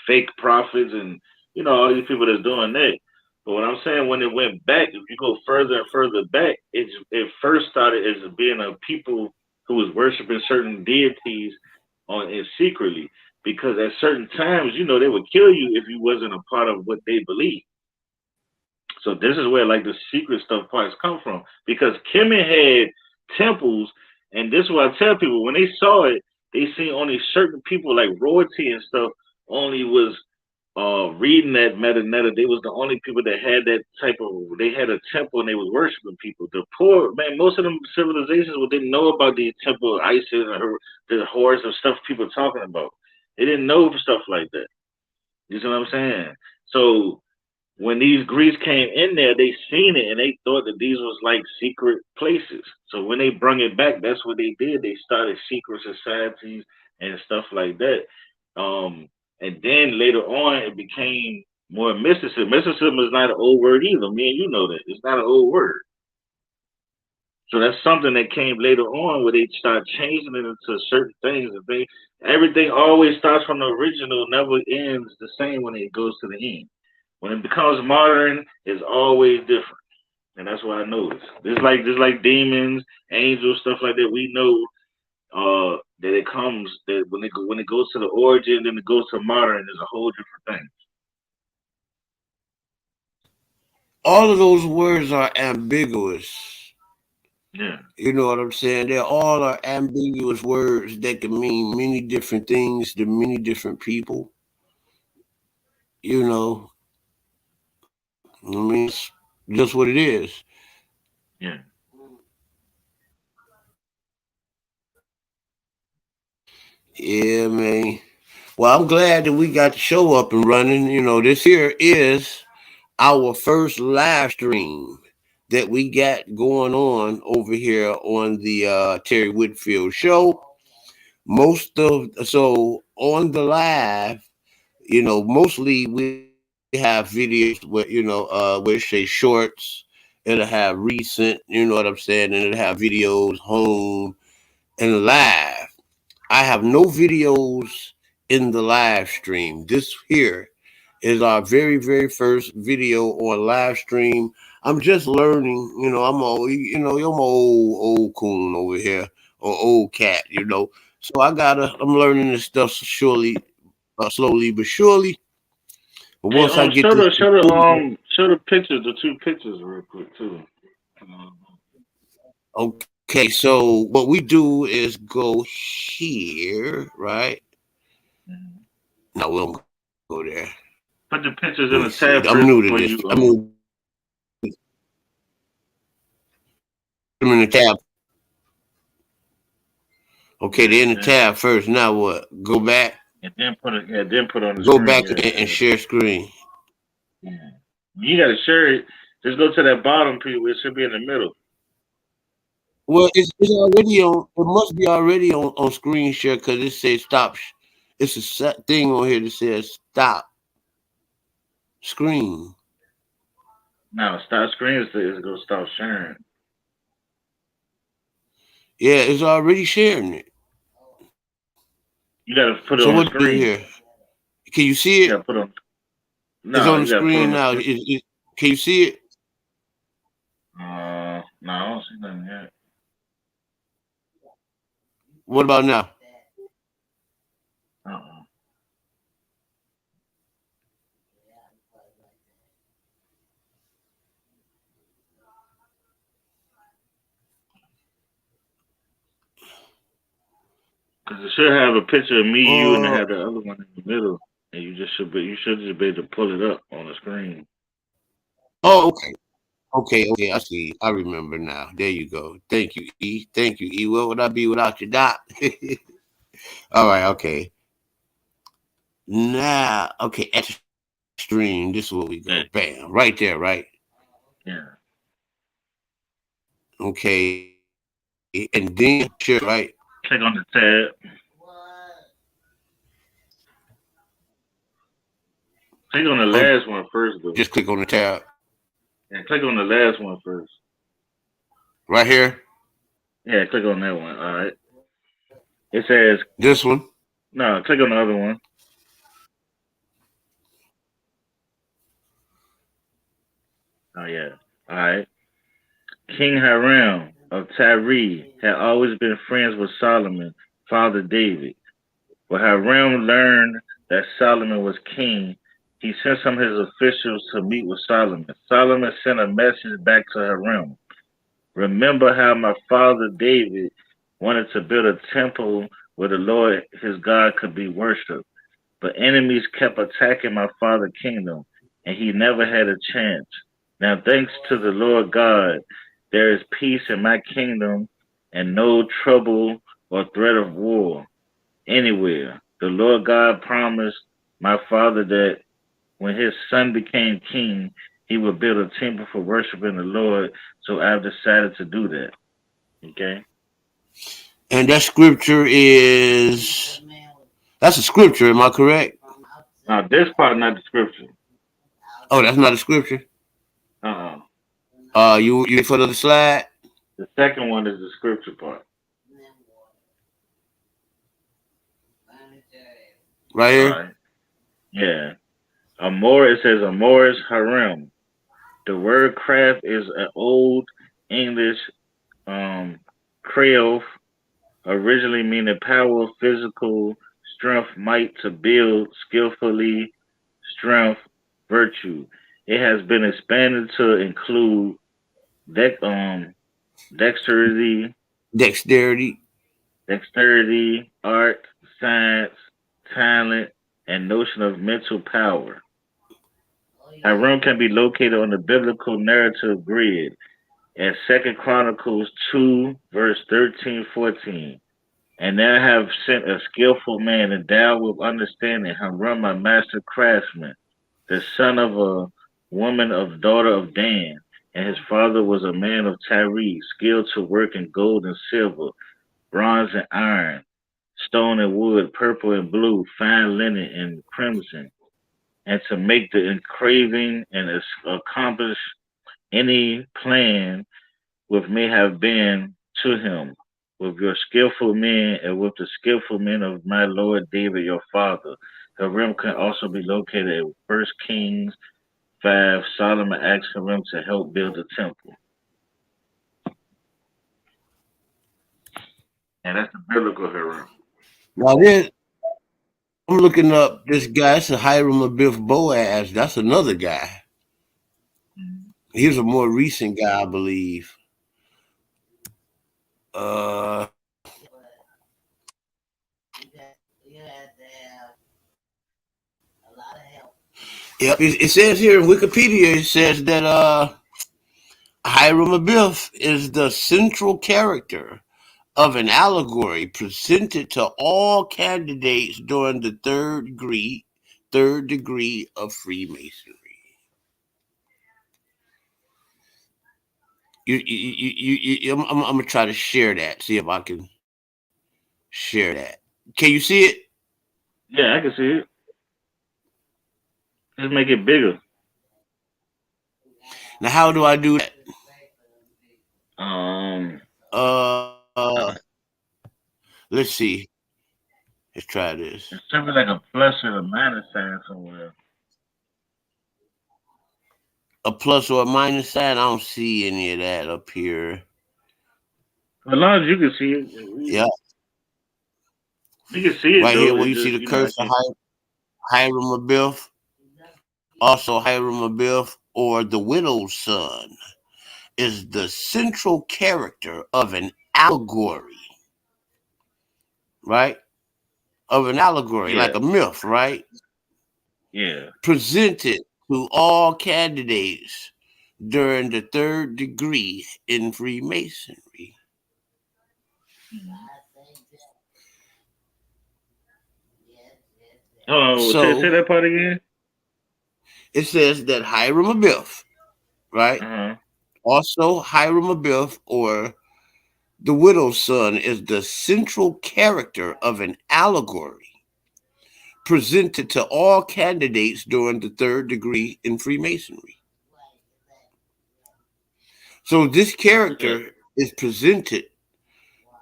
fake prophets and all these people that's doing that. But what I'm saying, when it went back, if you go further and further back, it first started as being a people who was worshiping certain deities on it secretly. Because at certain times, they would kill you if you wasn't a part of what they believed. So this is where like the secret stuff parts come from. Because Kemet had temples, and this is what I tell people when they saw it, they seen only certain people like royalty and stuff only was reading that metaneta. They was the only people that had that type of. They had a temple and they was worshiping people. The poor man, most of them civilizations didn't know about the temple of Isis and the horrors of stuff people talking about. They didn't know stuff like that. You see what I'm saying? So when these Greeks came in there, they seen it and they thought that these was like secret places. So when they brung it back, that's what they did. They started secret societies and stuff like that. And then later on, it became more mysticism. Mysticism is not an old word either. Me and you know that it's not an old word. So that's something that came later on where they start changing it into certain things. And everything always starts from the original, never ends the same when it goes to the end. When it becomes modern, it's always different. And that's what I noticed. Just like demons, angels, stuff like that, we know that it comes that when it goes to the origin, then it goes to modern, it's a whole different thing. All of those words are ambiguous. Yeah. You know what I'm saying? They're all are ambiguous words that can mean many different things to many different people. You know, I mean, it's just what it is. Yeah. Yeah, man. Well, I'm glad that we got the show up and running. This here is our first live stream that we got going on over here on the Terry Whitfield show. On the live, mostly we have videos where it say shorts. It'll have recent, you know what I'm saying, and it'll have videos, home, and live. I have no videos in the live stream. This here is our very, very first video on live stream. I'm just learning, I'm old coon over here or old cat, So I'm learning this stuff slowly but surely. But Hey, once I get show this computer, show the pictures, the two pictures, real quick too. okay. So what we do is go here, right? Mhm. No, we don't go there. Put the Let me pictures in the see. I'm tab new first to before this. you I'm in the tab. Okay, yeah, they're in the tab first. Now what? Go back. then put it on the Go screen. back Yeah, and share screen. yeah. You gotta share it. Just go to that bottom piece. It should be in the middle. Well, it's already on. It must be already on screen share because it says stop. It's a thing on here that says stop screen. Now stop screen is gonna stop sharing. Yeah, it's already sharing it. You gotta So put what it do on the we do screen. here? Can you see You it? gotta put on. It's No, on the you gotta put screen on the now. screen. Can you see it? No, I don't see nothing yet. What about now? Uh-uh. Because it should have a picture of me, you, and it Uh, have the other one in the middle, and you should just be able to pull it up on the screen. oh, okay. Okay. I see. I remember now. There you go. Thank you, E. Thank you, E. What would I be without you, Doc? All right. Okay. Now, okay, at the stream, this is where we Yeah, go. Bam, right there, right? yeah. Okay, and then share, right? Click on the tab. Click on the Oh, last one first, though. just click on the tab Yeah, click on the last one first. right here. Yeah, click on that one. All right. It says This one. no. Click on the other one. Oh yeah. All right. King Hiram of Tyre had always been friends with Solomon, father David. When Hiram learned that Solomon was king, he sent some of his officials to meet with Solomon. Solomon sent a message back to Hiram. Remember how my father David wanted to build a temple where the Lord his God could be worshipped. But enemies kept attacking my father's kingdom, and he never had a chance. Now, thanks to the Lord God, there is peace in my kingdom and no trouble or threat of war anywhere. The Lord God promised my father that when his son became king, he would build a temple for worshiping the Lord. So I've decided to do that. Okay. And that scripture is that's a scripture, am I correct? Now this part not the scripture. Oh, that's not a scripture. Uh-uh. You for the slide The second one is the scripture part. right All here. right. Yeah. Amor, it says Amoris Harim. The word craft is an old English um, Creole, originally meaning power, physical strength, might to build skillfully, strength, virtue. It has been expanded to include dec- um, dexterity, Dexterity. art, science, talent, and notion of mental power. Hiram can be located on the biblical narrative grid at Second Chronicles 2, verse 13-14. And now have sent a skillful man endowed with understanding, Hiram, a master craftsman, the son of a woman of daughter of Dan. And his father was a man of Tyre, skilled to work in gold and silver, bronze and iron, stone and wood, purple and blue, fine linen and crimson, and to make the engraving and accomplish any plan which may have been to him. With your skillful men and with the skillful men of my lord David your father. Hiram can also be located at First Kings 5. Solomon asked Hiram to help build the temple. And that's the biblical Hiram. Now this I'm looking up this guy. It's a Hiram Abiff Boaz. That's another guy. Mhm. He's a more recent guy, I believe. Uh, yep. It says here in Wikipedia. It says that Hiram Abiff is the central character of an allegory presented to all candidates during the third degree of Freemasonry. I'm gonna try to share that. See if I can share that. Can you see it? Yeah, I can see it. Let's make it bigger. Now, how do I do that? Um, Uh, let's see. Let's try this. it should be like a plus or a minus sign somewhere. A plus or a minus sign. I don't see any of that up here. As long as you can see it, Yeah, we can see it right though. here where It's you see just the I curse of can't. Hiram Abiff, also Hiram Abiff, or the widow's son, is the central character of an allegory, right? Of an allegory, Yeah, like a myth, right? yeah. Presented to all candidates during the third degree in Freemasonry. Mhm. Oh, say So that part again. it says that Hiram Abiff, right? Uh-huh. Also, Hiram Abiff, or the widow's son, is the central character of an allegory presented to all candidates during the third degree in Freemasonry. So this Yeah. character is presented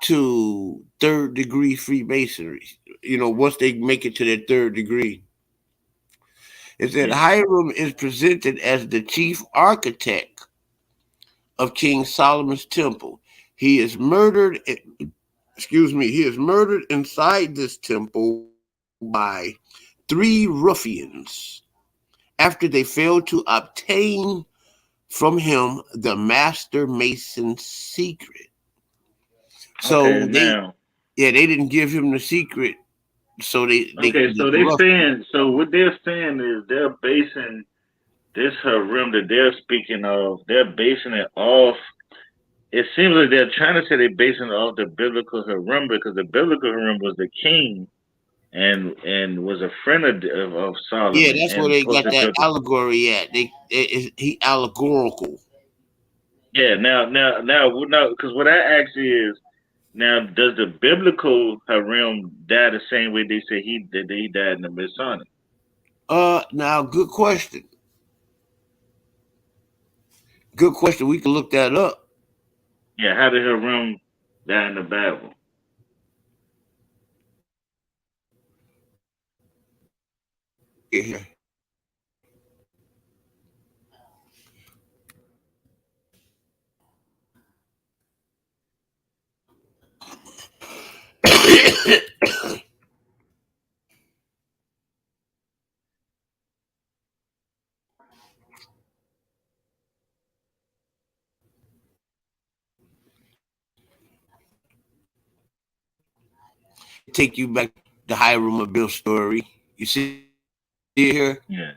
to third degree Freemasonry. Once they make it to their third degree, is that Yeah. Hiram is presented as the chief architect of King Solomon's temple. He is murdered. Excuse me. He is murdered inside this temple by three ruffians after they failed to obtain from him the master mason's secret. Okay. So Now. they didn't give him the secret, so Okay. the So they ruffians. saying. So what they're saying is they're basing this Harim that they're speaking of. They're basing it off. It seems like they're trying to say they're basing it off the biblical Harim because the biblical Harim was the king and was a friend of Yeah, Solomon that's where and they supposed got to that build the. allegory at. He allegorical. Yeah. Now, because what I ask is now, does the biblical Harim die the same way they say he died in the Masonic? Now, good question. Good question. We can look that up. Yeah, how did Harim die in the Bible? Here. Take you back to the Hiram Abiff story. You see it here? Yeah.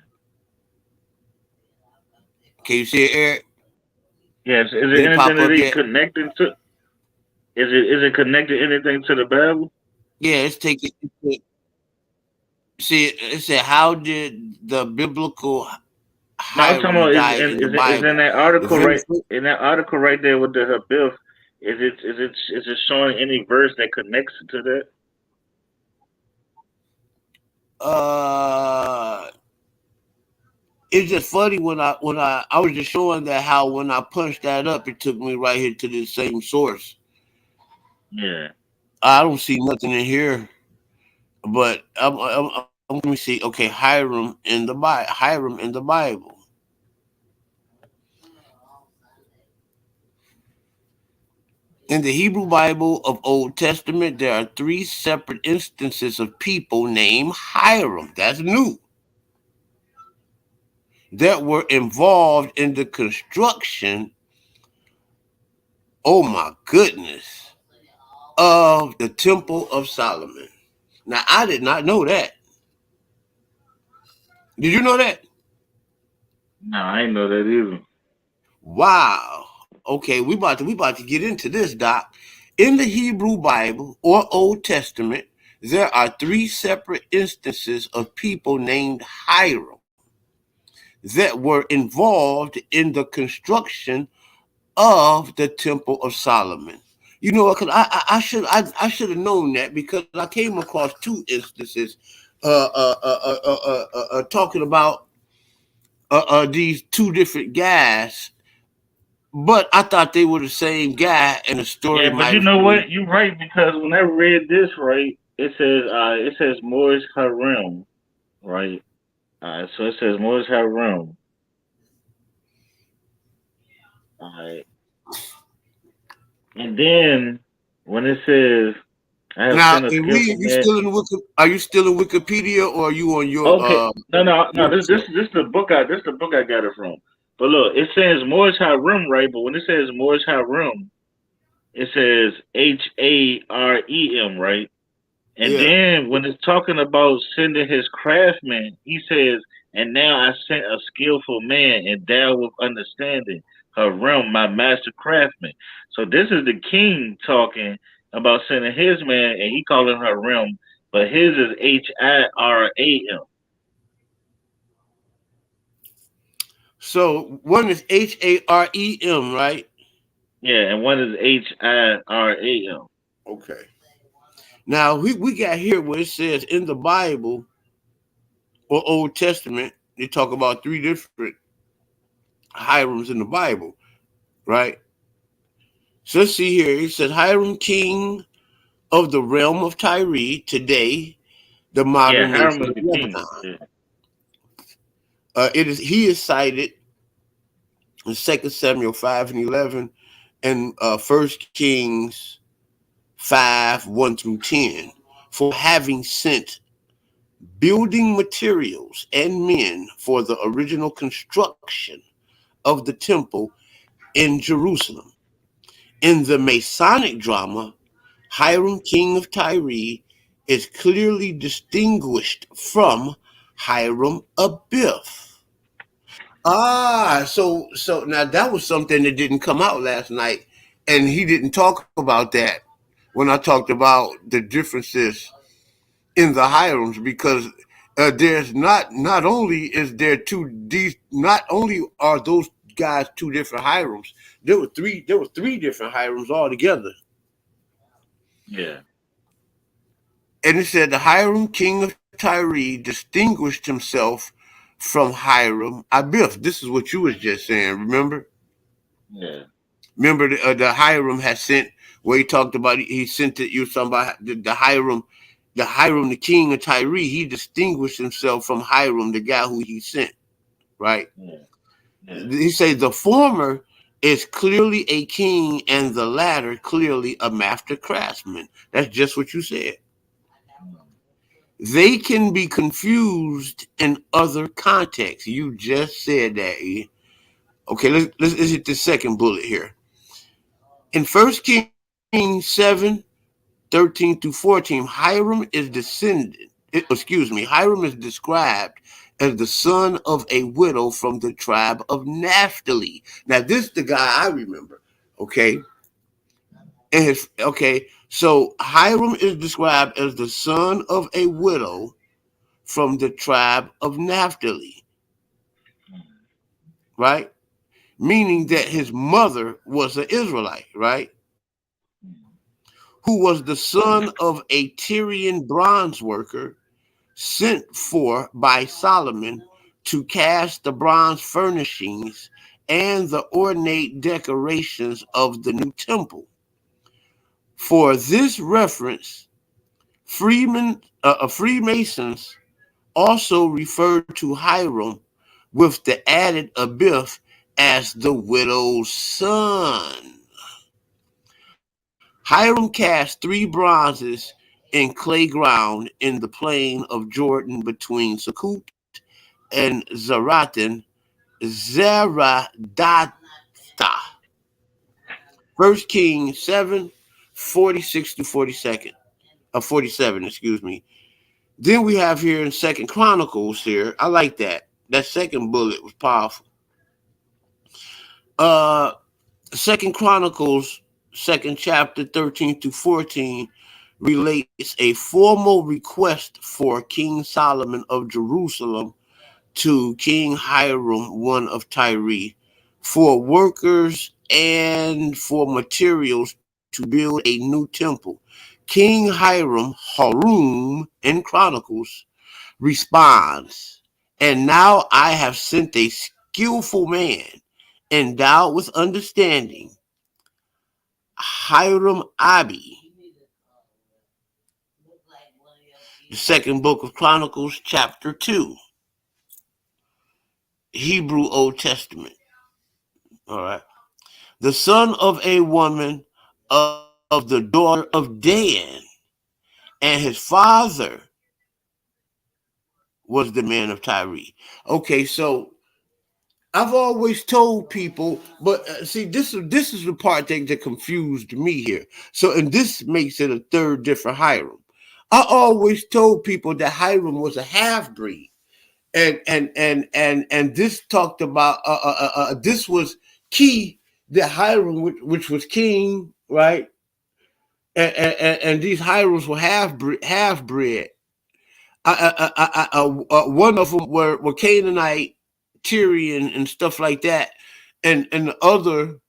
Can you see it, Eric? Yes. Is Did it it anything pop that up he yet? connecting to? Is it connected anything to the Bible? Yeah, it's taking. See, it said, how did the biblical No, I'm talking Hiram about die in the is in Bible? that The article very right first, in that article right there with the Habib. Is it showing any verse that connects to that? uh, it's just funny when I was just showing that how when I punched that up, it took me right here to the same source. Yeah. I don't see nothing in here, but let me see. Okay, Hiram in the Bible. In the Hebrew Bible of Old Testament, there are three separate instances of people named Hiram. That's new. That were involved in the construction. Oh my goodness, of the Temple of Solomon. Now I did not know that. Did you know that? No, I ain't know that either. Wow. Okay, we about to get into this, Doc. In the Hebrew Bible or Old Testament, there are three separate instances of people named Hiram that were involved in the construction of the Temple of Solomon. You know, because I should have known that because I came across two instances talking about these two different guys, but I thought they were the same guy, and the story Yeah, but might you have know changed. what? You're right because when I read this right, it says Morris Harim, right? So it says Morris Harim. Alright. And then when it says I have Now, seen a and skillful read, man. are you still in Wikipedia, or are you on your Okay. No. This website? this this the book I got it from. But look, it says Morris Harim, right? But when it says Morris Harim, it says Harem, right? And Yeah. then when it's talking about sending his craftsmen, he says, "And now I sent a skillful man endowed with understanding, Harim, my master craftsman." So this is the king talking about sending his man, and he calling Harim but his is Hiram. So one is Harem, right? Yeah, and one is Hiram. Okay. Now we got here where it says in the Bible or Old Testament, they talk about three different Hirams in the Bible, right? So let's see here. It says Hiram, king of the realm of Tyre, today the Yeah, modern Hiram nation is of the king. Lebanon. Yeah, He is cited in 2 Samuel 5 and 11, and 1 Kings 5 1 through 10, for having sent building materials and men for the original construction of the temple in Jerusalem. In the Masonic drama, Hiram, king of Tyre, is clearly distinguished from Hiram Abiff. So now that was something that didn't come out last night, and he didn't talk about that when I talked about the differences in the Hirams, because there's not only is there not only are those guys two different Hirams, there were three different Hirams altogether. yeah, And it said the Hiram, king of Tyre, distinguished himself from Hiram Abiff. This is what you was just saying, remember? yeah, Remember the Hiram had sent, where he talked about, he sent it, you was talking about the Hiram, the king of Tyre, he distinguished himself from Hiram, the guy who he sent, right? yeah, yeah. He said the former is clearly a king and the latter clearly a master craftsman. That's just what you said. Mm. They can be confused in other contexts. You just said that. E. Okay, let's hit the second bullet here. In 1 Kings 7 13 through 14, Hiram is described as the son of a widow from the tribe of Naphtali. Now, this is the guy I remember. Okay. So Hiram is described as the son of a widow from the tribe of Naphtali, right? Meaning that his mother was an Israelite, right? Mm. Who was the son of a Tyrian bronze worker sent for by Solomon to cast the bronze furnishings and the ornate decorations of the new temple. For this reference, Freemasons also referred to Hiram with the added Abiff as the widow's son. Hiram cast three bronzes in clay ground in the plain of Jordan between Sukkot and Zeradatha. 1 Kings 7 46 to 47, excuse me. Then we have here in Second Chronicles here. I like that. That second bullet was powerful. Uh Second Chronicles, second chapter 13 to 14, relates a formal request for King Solomon of Jerusalem to King Hiram, one of Tyre, for workers and for materials to build a new temple. King Harum in Chronicles responds, and now I have sent a skillful man endowed with understanding, Hiram Abi, the second book of Chronicles, chapter 2, Hebrew Old Testament. All right. The son of a woman of the daughter of Dan, and his father was the man of Tyre. Okay, so I've always told people, but see, this is the part that confused me here. So, and this makes it a third different Hiram. I always told people that Hiram was a half breed, and this talked about this was key, that Hiram, which was king, right? and these Hirams were half bred. One of them were Canaanite, Tyrian, and stuff like that, and the other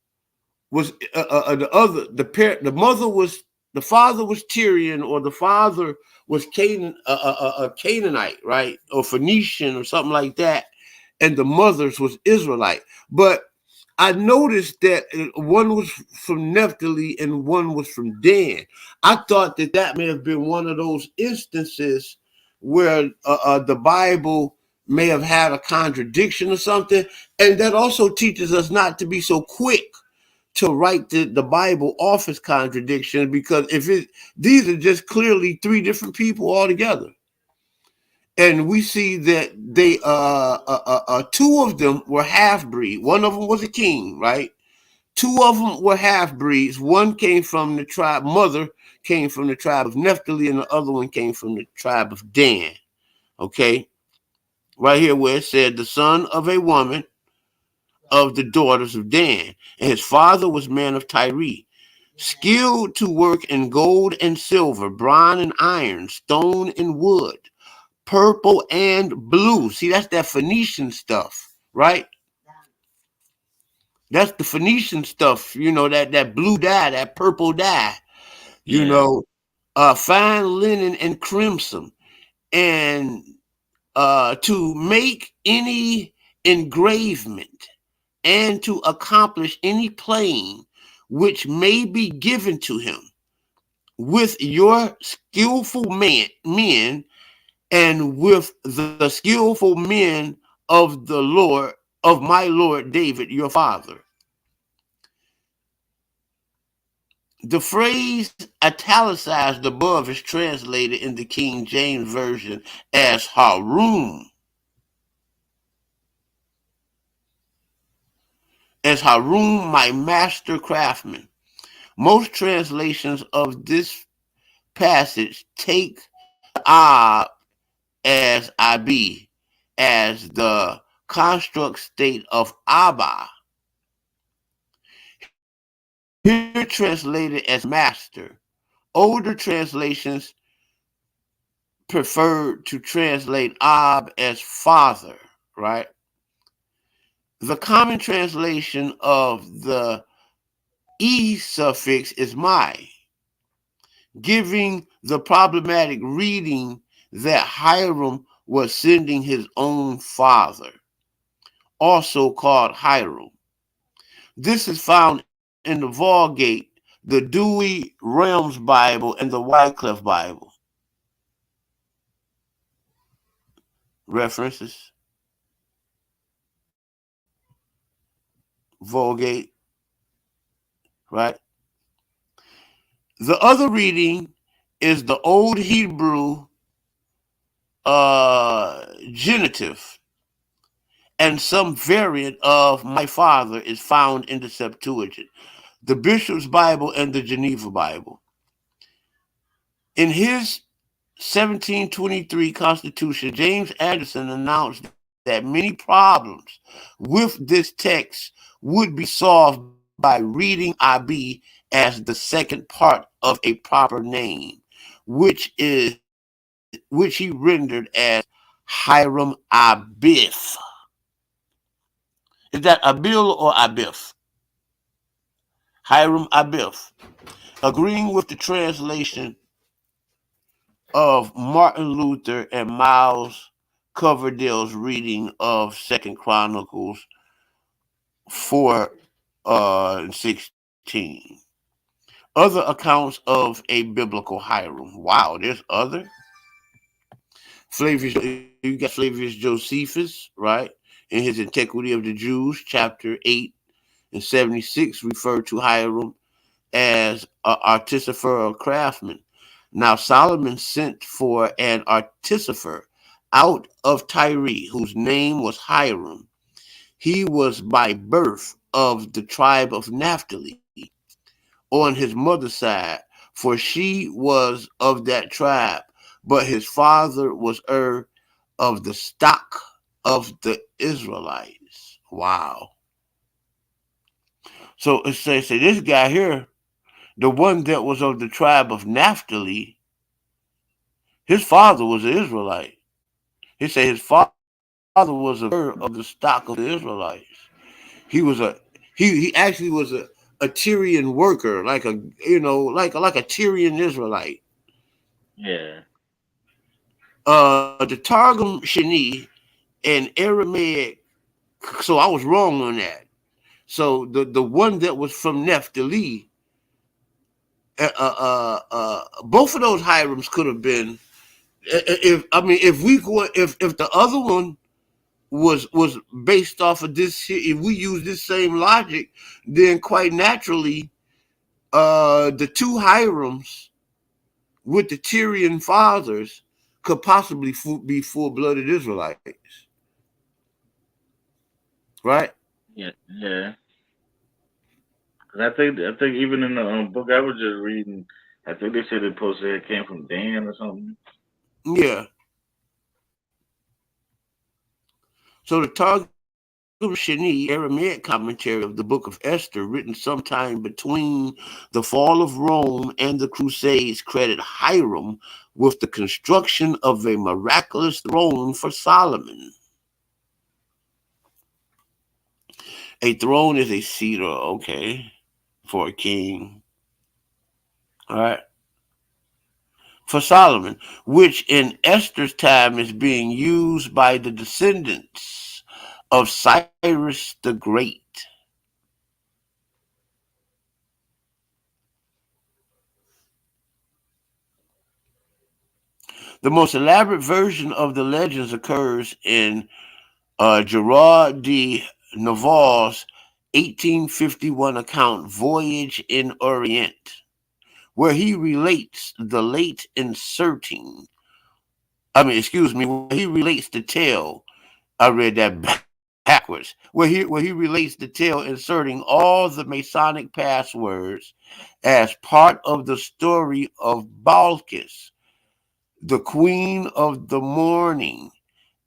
was the mother was the father was Tyrian, or the father was Canaanite, right, or Phoenician or something like that, and the mother's was Israelite. But I noticed that one was from Naphtali and one was from Dan. I thought that that may have been one of those instances where the Bible may have had a contradiction or something, and that also teaches us not to be so quick to write the Bible off as contradiction, because if it these are just clearly three different people altogether. And we see that they two of them were half breed. One of them was a king, right? Two of them were half breeds. One came from the tribe, mother came from the tribe of Naphtali, and the other one came from the tribe of Dan. Okay, right here where it said the son of a woman of the daughters of Dan, and his father was man of Tyre, skilled to work in gold and silver, bronze and iron, stone and wood, purple and blue. See, that's that Phoenician stuff, right? That's the Phoenician stuff, that blue dye, that purple dye, you Yeah. know, fine linen and crimson. And to make any engravement and to accomplish any playing which may be given to him with your skillful men and with the skillful men of the Lord, of my Lord David, your father. The phrase italicized above is translated in the King James Version as Harum. As Harum, my master craftsman. Most translations of this passage take the Ab as Abi, as the construct state of Abba, here translated as master. Older translations preferred to translate Ab as father, right? The common translation of the E suffix is my, giving the problematic reading that Hiram was sending his own father, also called Hiram. This is found in the Vulgate, the Dewey Realms Bible, and the Wycliffe Bible. References: Vulgate, right? The other reading is the Old Hebrew genitive, and some variant of my father is found in the Septuagint, the Bishop's Bible, and the Geneva Bible. In his 1723 Constitution, James Anderson announced that many problems with this text would be solved by reading Abi as the second part of a proper name, which he rendered as Hiram Abif. Is that Abil or Abif? Hiram Abif. Agreeing with the translation of Martin Luther and Miles Coverdale's reading of Second Chronicles 4 and 16. Other accounts of a biblical Hiram. Wow, there's other. Flavius, you got Flavius Josephus, right? In his Antiquity of the Jews, chapter 8 and 76, referred to Hiram as an artificer or craftsman. Now Solomon sent for an artificer out of Tyre, whose name was Hiram. He was by birth of the tribe of Naphtali on his mother's side, for she was of that tribe, but his father was of the stock of the Israelites. Wow. So it says, this guy here, The one that was of the tribe of Naphtali, his father was an Israelite. He said his father was a member of the stock of the Israelites. He was a he actually was a Tyrian worker, like a like a Tyrian Israelite. Yeah. The Targum Shani and Aramaic. So I was wrong on that. So the one that was from Naphtali, both of those Hirims could have been. If I mean, if we go, if the other one was based off of this, if we use this same logic, then quite naturally, the two Hirims with the Tyrian fathers could possibly be full-blooded Israelites, right? Yeah. Yeah. 'Cause I think even in the book I was just reading, I think they said it posted it came from Dan or something. Yeah. So the Targum Shani Aramaic commentary of the Book of Esther, written sometime between the fall of Rome and the Crusades, credit Hiram with the construction of a miraculous throne for Solomon. A throne is a cedar, okay, for a king. All right. For Solomon, which in Esther's time is being used by the descendants of Cyrus the Great. The most elaborate version of the legends occurs in Gerard de Nerval's 1851 account, Voyage in Orient, where he relates the late inserting, where he relates the tale. I read that backwards. Where he relates the tale, inserting all the Masonic passwords as part of the story of Balkis, the Queen of the Morning,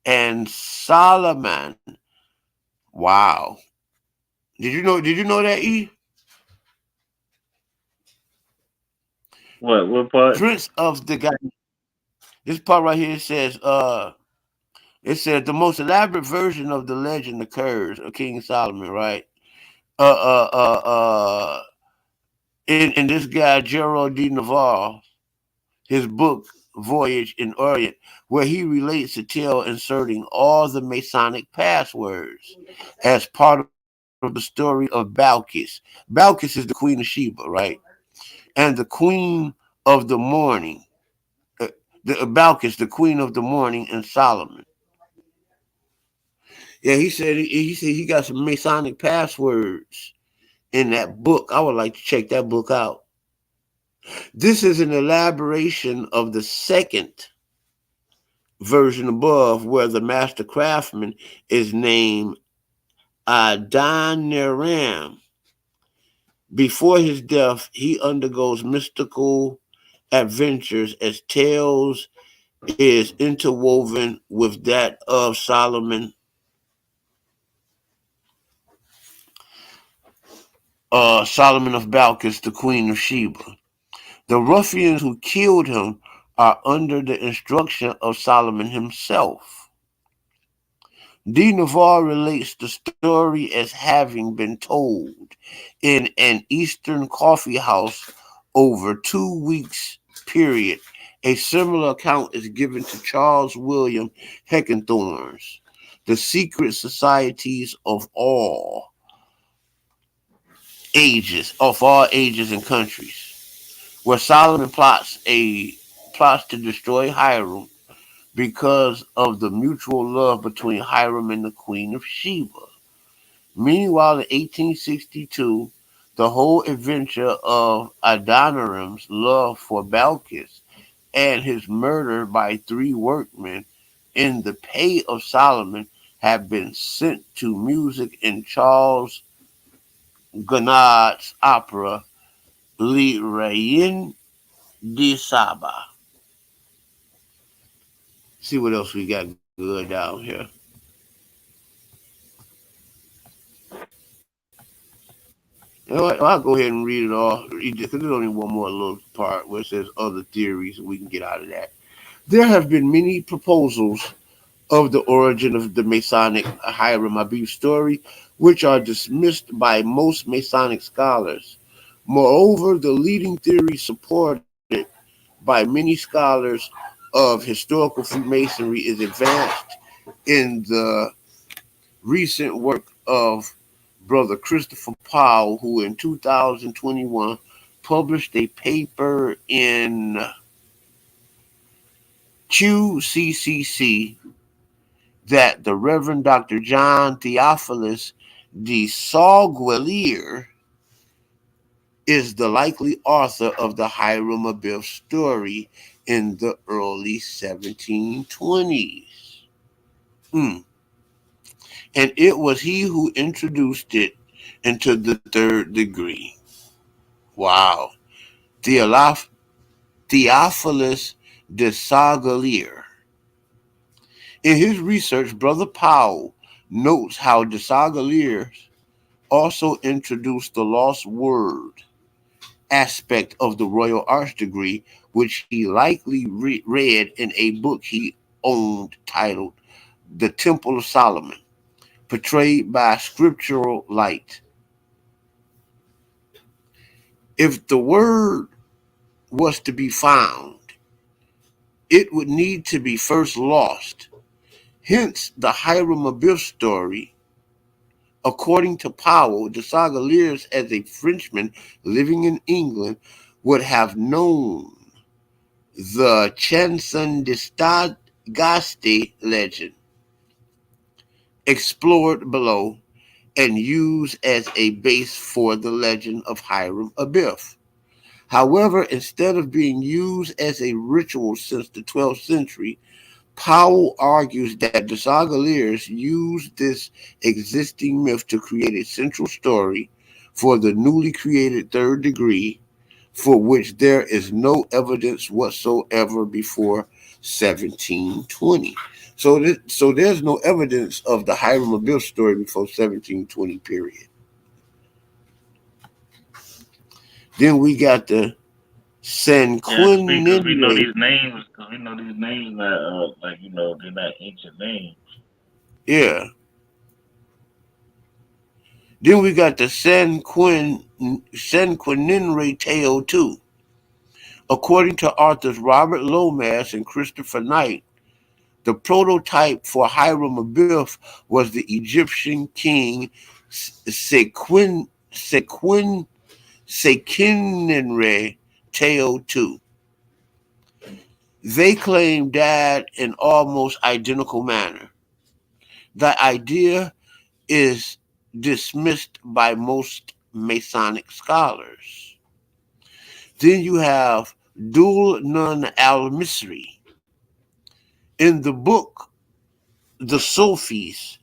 and Solomon. Wow. Did you know that, E? What? What part? Prince of the guy. This part right here says, it says the most elaborate version of the legend occurs of King Solomon, right? Uh uh uh uh in this guy Gerald D. Navarre, his book Voyage in Orient, where he relates the tale inserting all the Masonic passwords as part of the story of Balkis. Balkis is the queen of Sheba, right? And the queen of the morning, uh, the Balkis, the queen of the morning, and Solomon. Yeah, he said he got some Masonic passwords in that book. I would like to check that book out. This is an elaboration of the second version above, where the master craftsman is named Adoniram. Before his death, he undergoes mystical adventures as tales is interwoven with that of Solomon of Balkis, the queen of Sheba. The ruffians who killed him are under the instruction of Solomon himself. De Navarre relates the story as having been told in an Eastern coffee house over 2 weeks period. A similar account is given to Charles William Heckenthorn's The Secret Societies of all ages and countries, where Solomon plots to destroy Hiram because of the mutual love between Hiram and the Queen of Sheba. Meanwhile, in 1862, the whole adventure of Adoniram's love for Balkis and his murder by three workmen in the pay of Solomon have been sent to music in Charles Gounod's opera Le Reine de Saba. See what else we got good down here. You know what? I'll go ahead and read it all because there's only one more little part where it says other theories, and we can get out of that. There have been many proposals of the origin of the Masonic Hiram Abiff story, which are dismissed by most Masonic scholars. Moreover, the leading theory supported by many scholars of historical Freemasonry is advanced in the recent work of Brother Christopher Powell, who in 2021 published a paper in QCCC that the Reverend Dr. John Theophilus de Sauguelier is the likely author of the Hiram Abiff story in the early 1720s. Mm. And it was he who introduced it into the third degree. Wow. Theoloph- Theophilus de Sauguelier. In his research, Brother Powell notes how de Sauguelier also introduced the lost word aspect of the royal arch degree, which he likely read in a book he owned titled The Temple of Solomon, portrayed by scriptural light. If the word was to be found, it would need to be first lost. Hence, the Hiram Abiff story. According to Powell, de Sagaliers, as a Frenchman living in England, would have known the Chanson de Stagaste legend, explored below and used as a base for the legend of Hiram Abiff. However, instead of being used as a ritual since the 12th century, Powell argues that the Sagaliers used this existing myth to create a central story for the newly created third degree, for which there is no evidence whatsoever before 1720. So there's no evidence of the Hiram Abiff story before 1720 period. Then we got the Yeah, because we know Sanquinenre. these names. Because we know these names not like they're not ancient names. Yeah. Then we got the Sanquinenre tale too. According to authors Robert Lomas and Christopher Knight, the prototype for Hiram Abiff was the Egyptian king Sequinenre Teo II. They claim that in almost identical manner. The idea is dismissed by most Masonic scholars. Then you have Dul Nun al Misri. In the book The Sophies,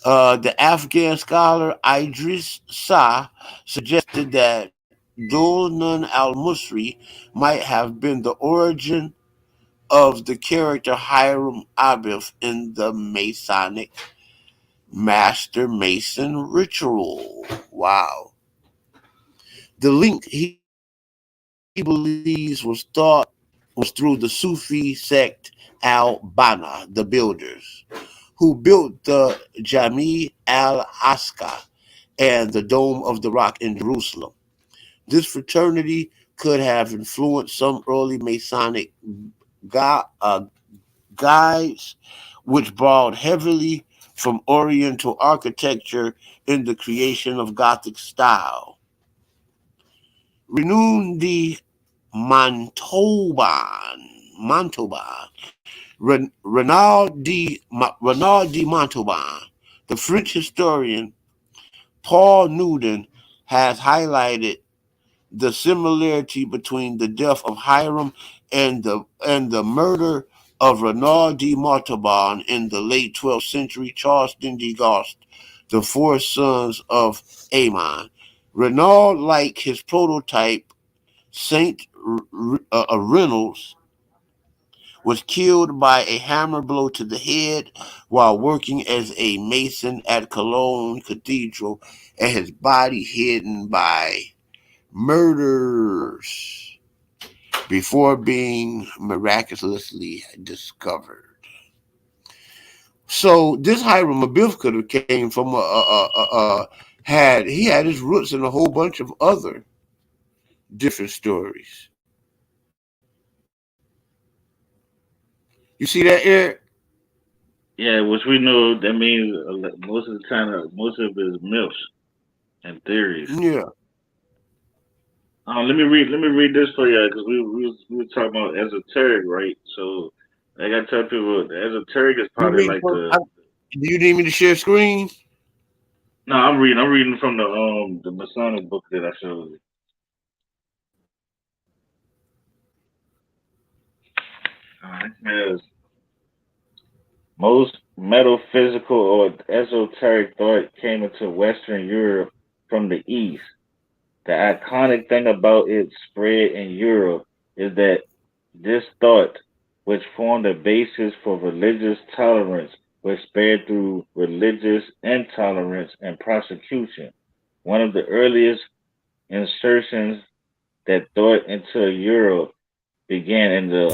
the Afghan scholar Idris Shah suggested that Dul Nun al Musri might have been the origin of the character Hiram Abiff in the Masonic Master Mason ritual. Wow. The link he believes was through the Sufi sect Al Bana, the builders, who built the Jami al Aqsa and the Dome of the Rock in Jerusalem. This fraternity could have influenced some early Masonic gu- uh, guides, which borrowed heavily from Oriental architecture in the creation of Gothic style. Renun de Montauban, Renard de Montauban, the French historian Paul Newton has highlighted the similarity between the death of Hiram and the murder of Renard de Montauban in the late 12th century. Charleston de Gaulle, the four sons of Ammon. Renard, like his prototype Saint Reynolds, was killed by a hammer blow to the head while working as a mason at Cologne Cathedral, and his body hidden by murderers before being miraculously discovered. So this Hiram Abiff could have came from he had his roots in a whole bunch of other different stories. You see that, Eric? Yeah, which we know that means most of the time, most of it is myths and theories. Yeah. Let me read this for you because we were talking about esoteric, right? So I gotta tell people the esoteric is You probably read like from, the do you need me to share screen? no, I'm reading from the Masonic book that I showed you. It says most metaphysical or esoteric thought came into Western Europe from the East. The iconic thing about its spread in Europe is that this thought, which formed a basis for religious tolerance, was spread through religious intolerance and persecution. One of the earliest insertions that thought into Europe began in the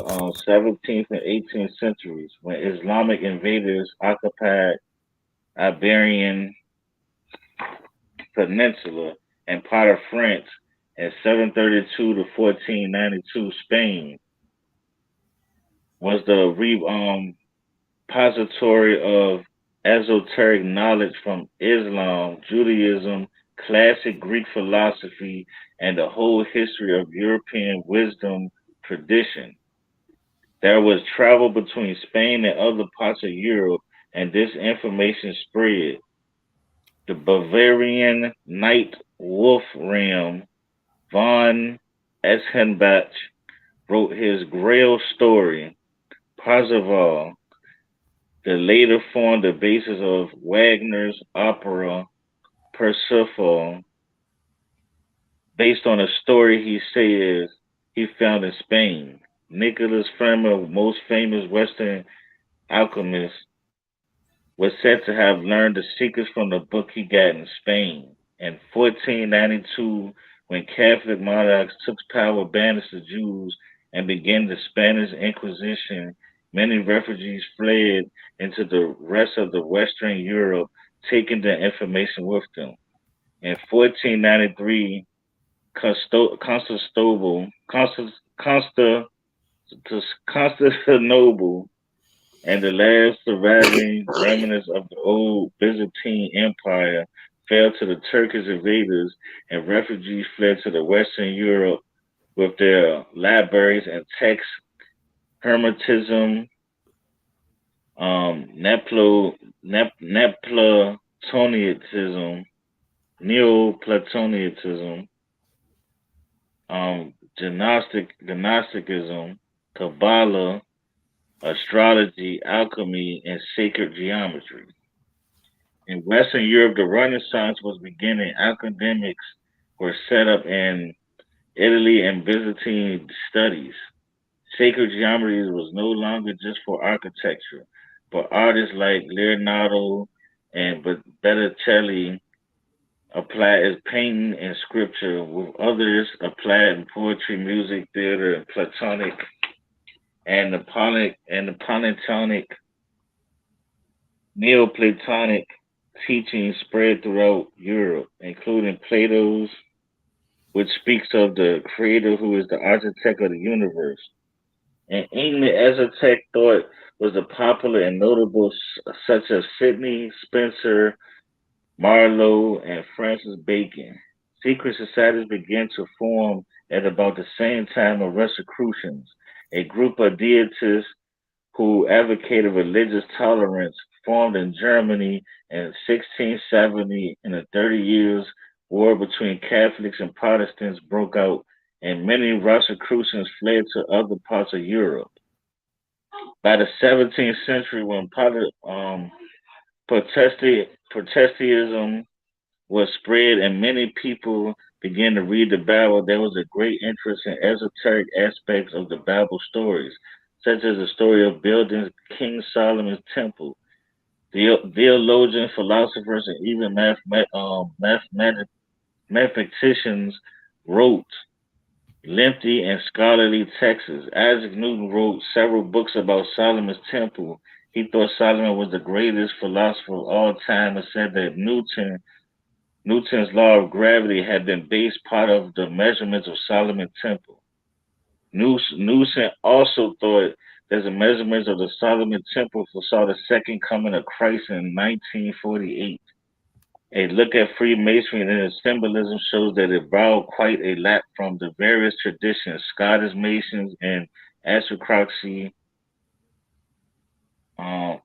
17th and 18th centuries when Islamic invaders occupied Iberian Peninsula and part of France in 732 to 1492. Spain was the repository of esoteric knowledge from Islam, Judaism, classic Greek philosophy, and the whole history of European wisdom tradition. There was travel between Spain and other parts of Europe, and this information spread. The Bavarian knight Wolfram von Eschenbach wrote his Grail story, Parzival, that later formed the basis of Wagner's opera Parsifal, based on a story he says he found in Spain. Nicholas Flamel, most famous Western alchemist, was said to have learned the secrets from the book he got in Spain. In 1492, when Catholic monarchs took power, banished the Jews, and began the Spanish Inquisition, many refugees fled into the rest of the Western Europe, taking their information with them. In 1493, Constantinople, Constantinople and the last surviving remnants of the old Byzantine Empire fell to the Turkish invaders, and refugees fled to the Western Europe with their libraries and texts. Hermetism, Neoplatonism, Neoplatonism, Gnosticism, Kabbalah, astrology, alchemy, and sacred geometry. In Western Europe, the Renaissance was beginning. Academics were set up in Italy and Byzantine studies. Sacred geometry was no longer just for architecture, but artists like Leonardo and Botticelli applied as painting and sculpture, with others applied in poetry, music, theater, and Platonic and the Platonic Neoplatonic teachings spread throughout Europe, including Plato's, which speaks of the creator who is the architect of the universe. In England, esoteric thought was a popular and notable such as Sidney Spencer, Marlowe, and Francis Bacon. Secret societies began to form at about the same time of Rosicrucians, a group of deists who advocated religious tolerance, formed in Germany in 1670. In the 30 Years' War between Catholics and Protestants broke out, and many Rosicrucians fled to other parts of Europe. By the 17th century, when Protestantism was spread and many people began to read the Bible, there was a great interest in esoteric aspects of the Bible stories, such as the story of building King Solomon's temple. Theologians, philosophers, and even mathematicians wrote lengthy and scholarly texts. Isaac Newton wrote several books about Solomon's temple. He thought Solomon was the greatest philosopher of all time and said that Newton's law of gravity had been based part of the measurements of Solomon's temple. Newton also thought that the measurements of the Solomon temple foresaw the second coming of Christ in 1948. A look at Freemasonry and its symbolism shows that it borrowed quite a lot from the various traditions. Scottish Masons and aristocracy may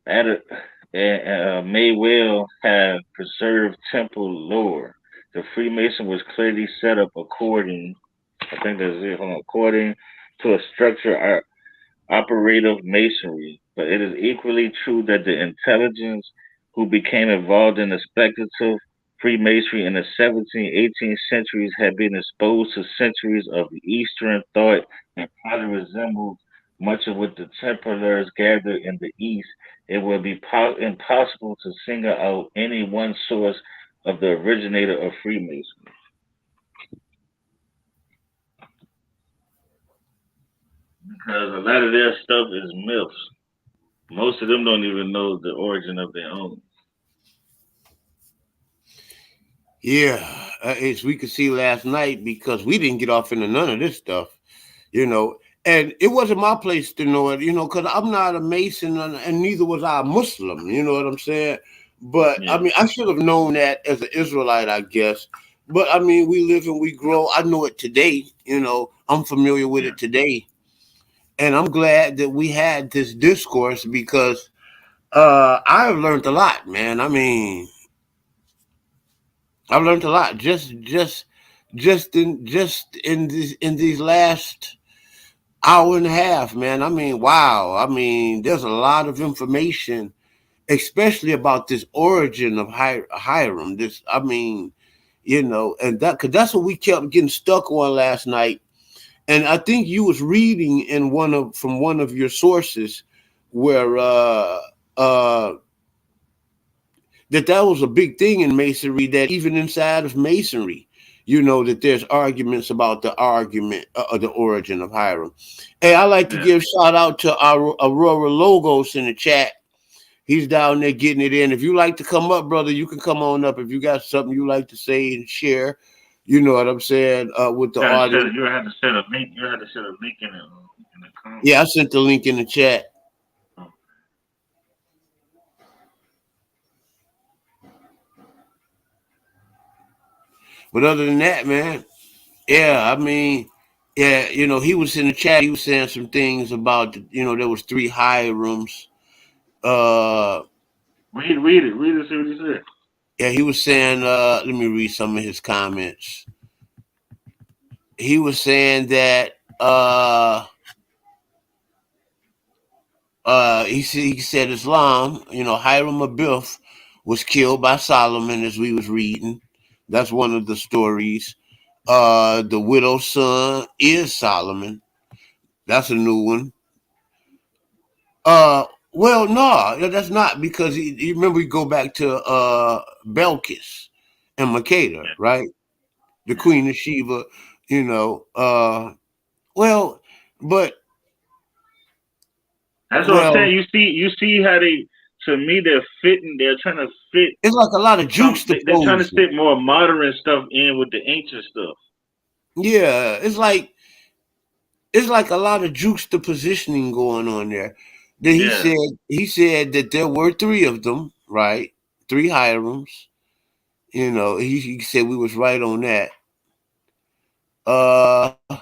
well have preserved temple lore. The Freemason was clearly set up according, I think that's it, according to a structure operative masonry, but it is equally true that the intelligence who became involved in the speculative Freemasonry in the 17th, 18th centuries had been exposed to centuries of Eastern thought and probably resembled much of what the Templars gathered in the East. It would be impossible to single out any one source of the originator of Freemasonry. Because a lot of their stuff is myths. Most of them don't even know the origin of their own. Yeah, as we could see last night, because we didn't get off into none of this stuff, and it wasn't my place to know it, because I'm not a Mason and neither was I a Muslim, you know what I'm saying? But Yeah. I mean, I should have known that as an Israelite, I guess. But I mean, we live and we grow. I know it today, I'm familiar with it today. And I'm glad that we had this discourse because I've learned a lot, man. I mean, I've learned a lot just in these last hour and a half, man. I mean, wow. I mean, there's a lot of information, especially about this origin of Hiram. This, I mean, and because that's what we kept getting stuck on last night. And I think you was reading in from one of your sources where uh that was a big thing in masonry, that even inside of masonry, that there's arguments about the origin of Hiram. Hey, I like to give shout out to our Aurora Logos in the chat. He's down there getting it in. If you like to come up, brother, you can come on up. If you got something you like to say and share, you know what I'm saying, with the audience. You had to set a link. You had to set a link in the comment. Yeah, I sent the link in the chat. But other than that, man, yeah, I mean, yeah, he was in the chat. He was saying some things about, there was 3 higher rooms. Read it. Read it. See what he said. Yeah, he was saying. Let me read some of his comments. He was saying that he said Islam, Hiram Abiff was killed by Solomon, as we was reading. That's one of the stories. The widow's son is Solomon. That's a new one. Well, no, that's not, because you remember we go back to Belkis and Makeda, right? The Queen of Sheba, well, but that's what I'm saying. You see how they, to me, they're fitting. They're trying to fit. It's like a lot of They're trying to juxtaposition. fit more modern stuff in with the ancient stuff. Yeah, it's like a lot of juxtapositioning going on there. Then he said that there were 3 of them, right? 3 Hirams. He said we was right on that. Uh, and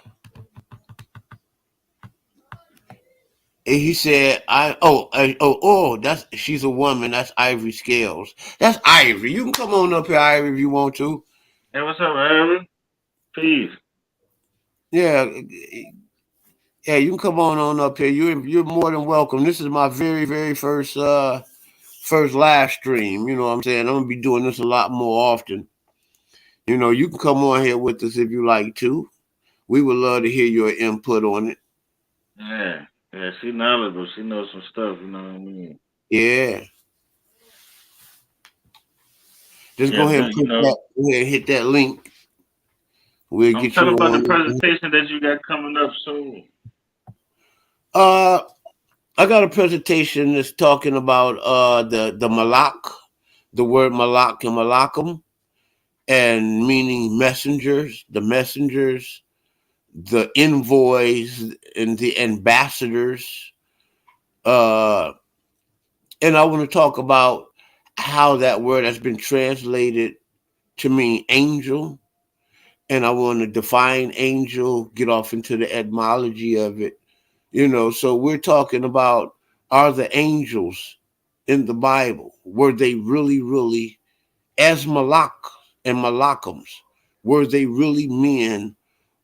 he said, that's, she's a woman. That's Ivory Scales. That's Ivory. You can come on up here, Ivory, if you want to. Hey, what's up, Aaron? Peace. Yeah, yeah, you can come on up here. You're more than welcome. This is my very, very first live stream. You know what I'm saying? I'm gonna be doing this a lot more often. You can come on here with us if you like to. We would love to hear your input on it. Yeah. Yeah, she knowledgeable. She knows some stuff. You know what I mean? Yeah. Just Yeah, go ahead and but put that. Go ahead and hit that link. We'll I'm get you talking about the on. presentation that you got coming up soon. Uh, I got a presentation that's talking about the malak, the word malak and malakim, and meaning messengers, the messengers, the envoys, and the ambassadors. Uh, and I want to talk about how that word has been translated to mean angel, and I want to define angel, get off into the etymology of it. So we're talking about, are the angels in the Bible, were they really, really, as malak and malakams, were they really men,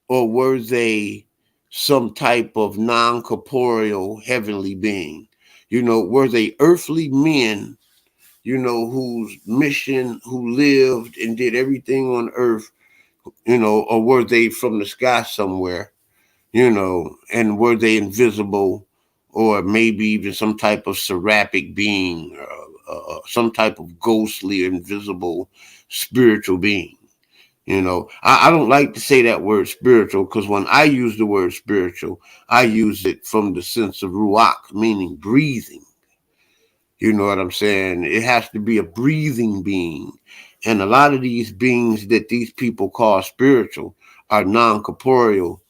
or were they some type of non-corporeal heavenly being? Were they earthly men, whose mission, who lived and did everything on earth, or were they from the sky somewhere, and were they invisible, or maybe even some type of seraphic being, some type of ghostly, invisible, spiritual being? I don't like to say that word spiritual, because when I use the word spiritual, I use it from the sense of ruach, meaning breathing. You know what I'm saying? It has to be a breathing being. And a lot of these beings that these people call spiritual are non corporeal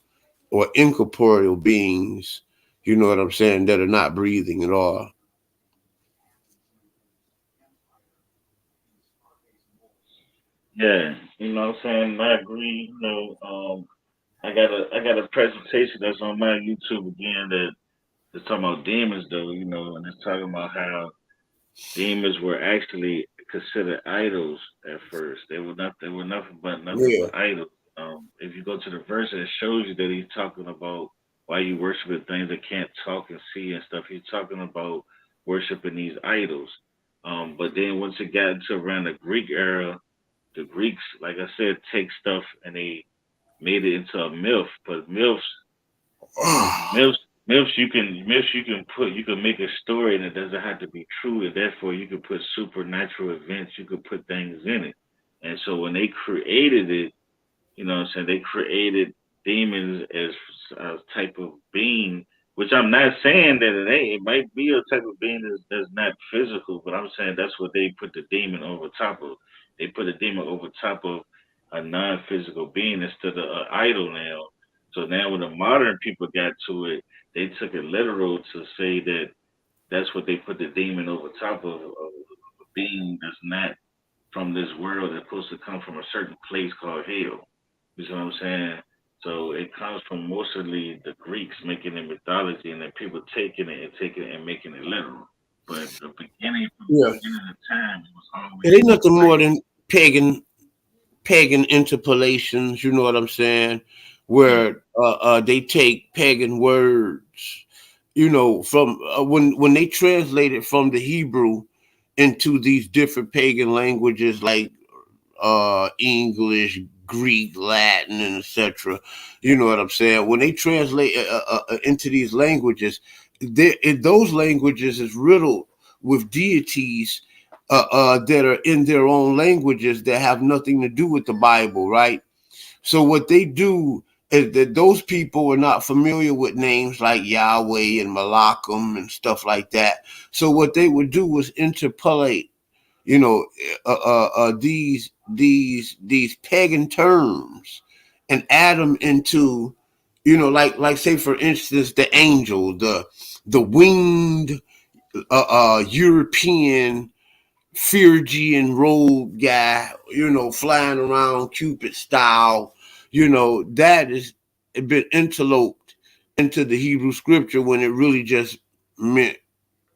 or incorporeal beings, you know what I'm saying, that are not breathing at all. Yeah, you know what I'm saying? I agree. I got a presentation that's on my YouTube again that is talking about demons though, and it's talking about how demons were actually considered idols at first. They were nothing Yeah. but idols. If you go to the verse, it shows you that he's talking about why you worshiping things that can't talk and see and stuff. He's talking about worshiping these idols. But then once it got into around the Greek era, the Greeks, like I said, take stuff and they made it into a myth. But myths you can make a story and it doesn't have to be true, and therefore you can put supernatural events, you could put things in it. And so when they created it, what I'm saying, they created demons as a type of being, which I'm not saying that it ain't. It might be a type of being that's not physical, but I'm saying that's what they put the demon over top of. They put a demon over top of a non-physical being instead of an idol now. So now when the modern people got to it, they took it literal to say that that's what they put the demon over top of a being that's not from this world. That's supposed to come from a certain place called hell. You see what I'm saying? So it comes from mostly the Greeks making it mythology, and then people taking it and making it literal. But from the Yeah. beginning of time, it was It always ain't nothing more idols. than pagan interpolations, you know what I'm saying? Yeah, Where they take pagan words, from when they translate it from the Hebrew into these different pagan languages like English, Greek, Latin, and etc. You know what I'm saying? When they translate into these languages, those languages is riddled with deities that are in their own languages that have nothing to do with the Bible, right? So what they do is that those people are not familiar with names like Yahweh and Malachim and stuff like that. So what they would do was interpolate, you know, these pagan terms and add them into, like say for instance, the angel, the winged European Phrygian robe guy, flying around Cupid style, that has been interloped into the Hebrew scripture when it really just meant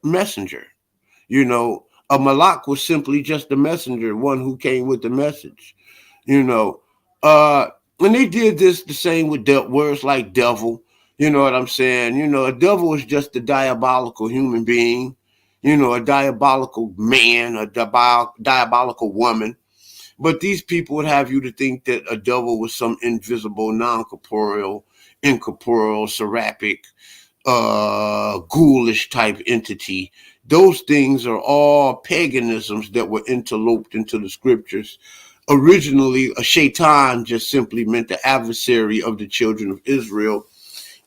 messenger. A malak was simply just a messenger, one who came with the message. You know, and they did this the same with words like devil. You know what I'm saying? A devil is just a diabolical human being. A diabolical man, a diabolical woman. But these people would have you to think that a devil was some invisible, non-corporeal, incorporeal, seraphic, ghoulish type entity. Those things are all paganisms that were interloped into the scriptures. Originally, a shaitan just simply meant the adversary of the children of Israel.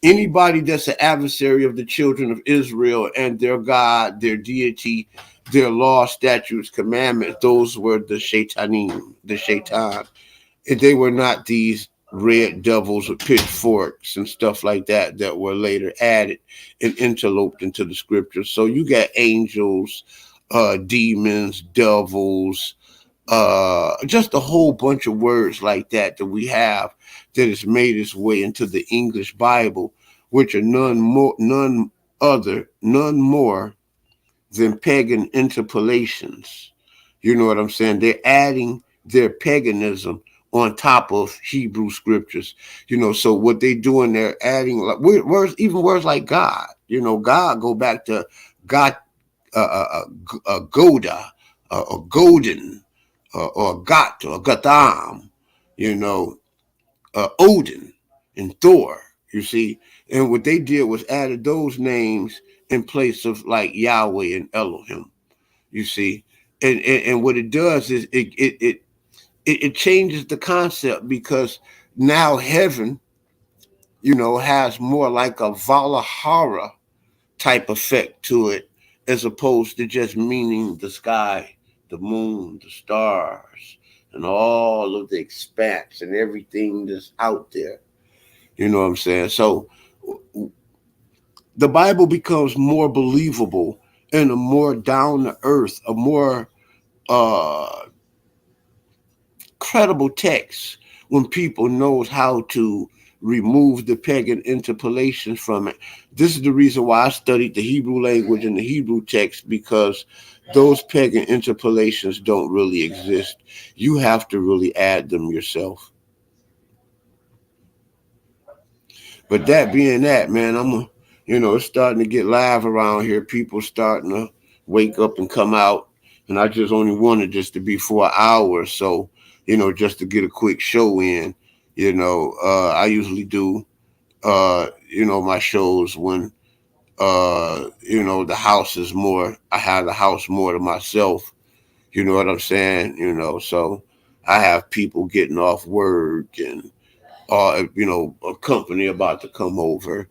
Anybody that's an adversary of the children of Israel and their God, their deity, their law, statutes, commandments, those were the shaitanim, the shaitan. And they were not these red devils with pitchforks and stuff like that that were later added and interloped into the scriptures. So you got angels, demons, devils, just a whole bunch of words like that that we have that has made its way into the English Bible, which are none more than pagan interpolations. You know what I'm saying? They're adding their paganism on top of Hebrew scriptures. So what they doing, they're adding like words, even words like God. God go back to God, Goda, or Golden, or Got, or Gatham, you know, Odin and Thor. You see, and what they did was added those names in place of like Yahweh and Elohim. You see, and what it does is it changes the concept, because now heaven, has more like a Valhalla type effect to it, as opposed to just meaning the sky, the moon, the stars, and all of the expanse and everything that's out there. You know what I'm saying? So the Bible becomes more believable and a more down to earth, a more uh, credible text when people knows how to remove the pagan interpolations from it. This is the reason why I studied the Hebrew language and the Hebrew text, because those pagan interpolations don't really exist. You have to really add them yourself. But that being that, man, it's starting to get live around here. People starting to wake up and come out. And I just only wanted this to be for an hour or so, just to get a quick show in. I usually do, my shows when, the house is more, I have the house more to myself. You know what I'm saying? So I have people getting off work and, a company about to come over,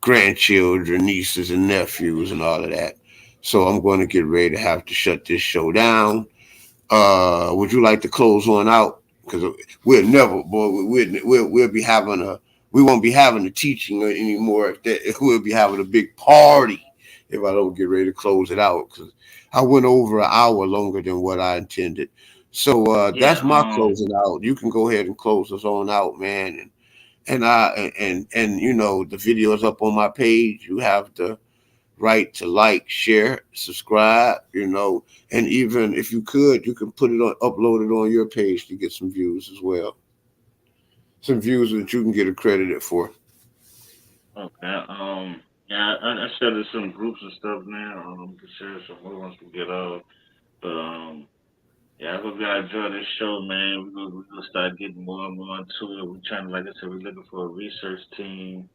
grandchildren, nieces and nephews, and all of that. So I'm going to get ready to have to shut this show down. Would you like to close on out? Because we'll never, boy, we'll be having we won't be having a teaching anymore. We'll be having a big party if I don't get ready to close it out. Because I went over an hour longer than what I intended. So Yeah. that's my closing out. You can go ahead and close us on out, man. And the video is up on my page. You have the right to like, share, subscribe, and even if you could, you can put it on, upload it on your page to get some views as well. Some views that you can get accredited for. Okay. Yeah, I shared it some groups and stuff now. To share some more once we get out. But yeah, I hope y'all enjoy this show, man. We're gonna start getting more and more into it. We're trying to, like I said, we're looking for a research team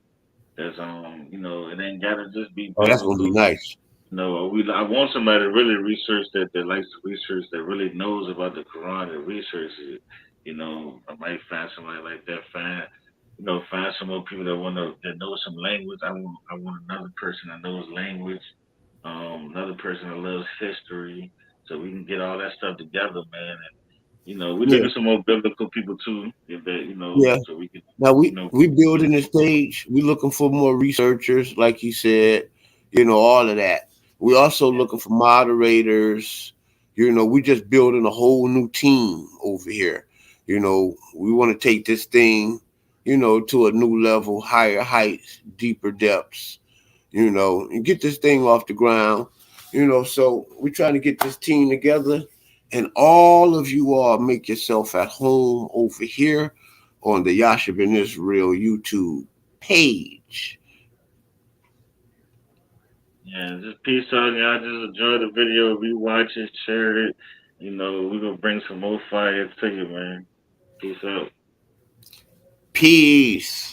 that's it ain't gotta just be Oh, that's gonna be biblical. nice. No, I want somebody to really research that likes to research, that really knows about the Quran and researches it. I might find somebody like that. Find some more people that know some language. I want another person that knows language. Another person that loves history, so we can get all that stuff together, man. And we Yeah, looking some more biblical people too, if that yeah. so we can Now we get building the stage. We looking for more researchers, like you said. All of that. We also looking for moderators. We just building a whole new team over here. We want to take this thing, to a new level, higher heights, deeper depths. And get this thing off the ground. So we're trying to get this team together, and all of you all make yourself at home over here on the Yasha Ben Israel YouTube page. Yeah, just peace out, y'all. Just enjoy the video, rewatch it, share it. We're gonna bring some more fire to you, man. Peace out. Peace.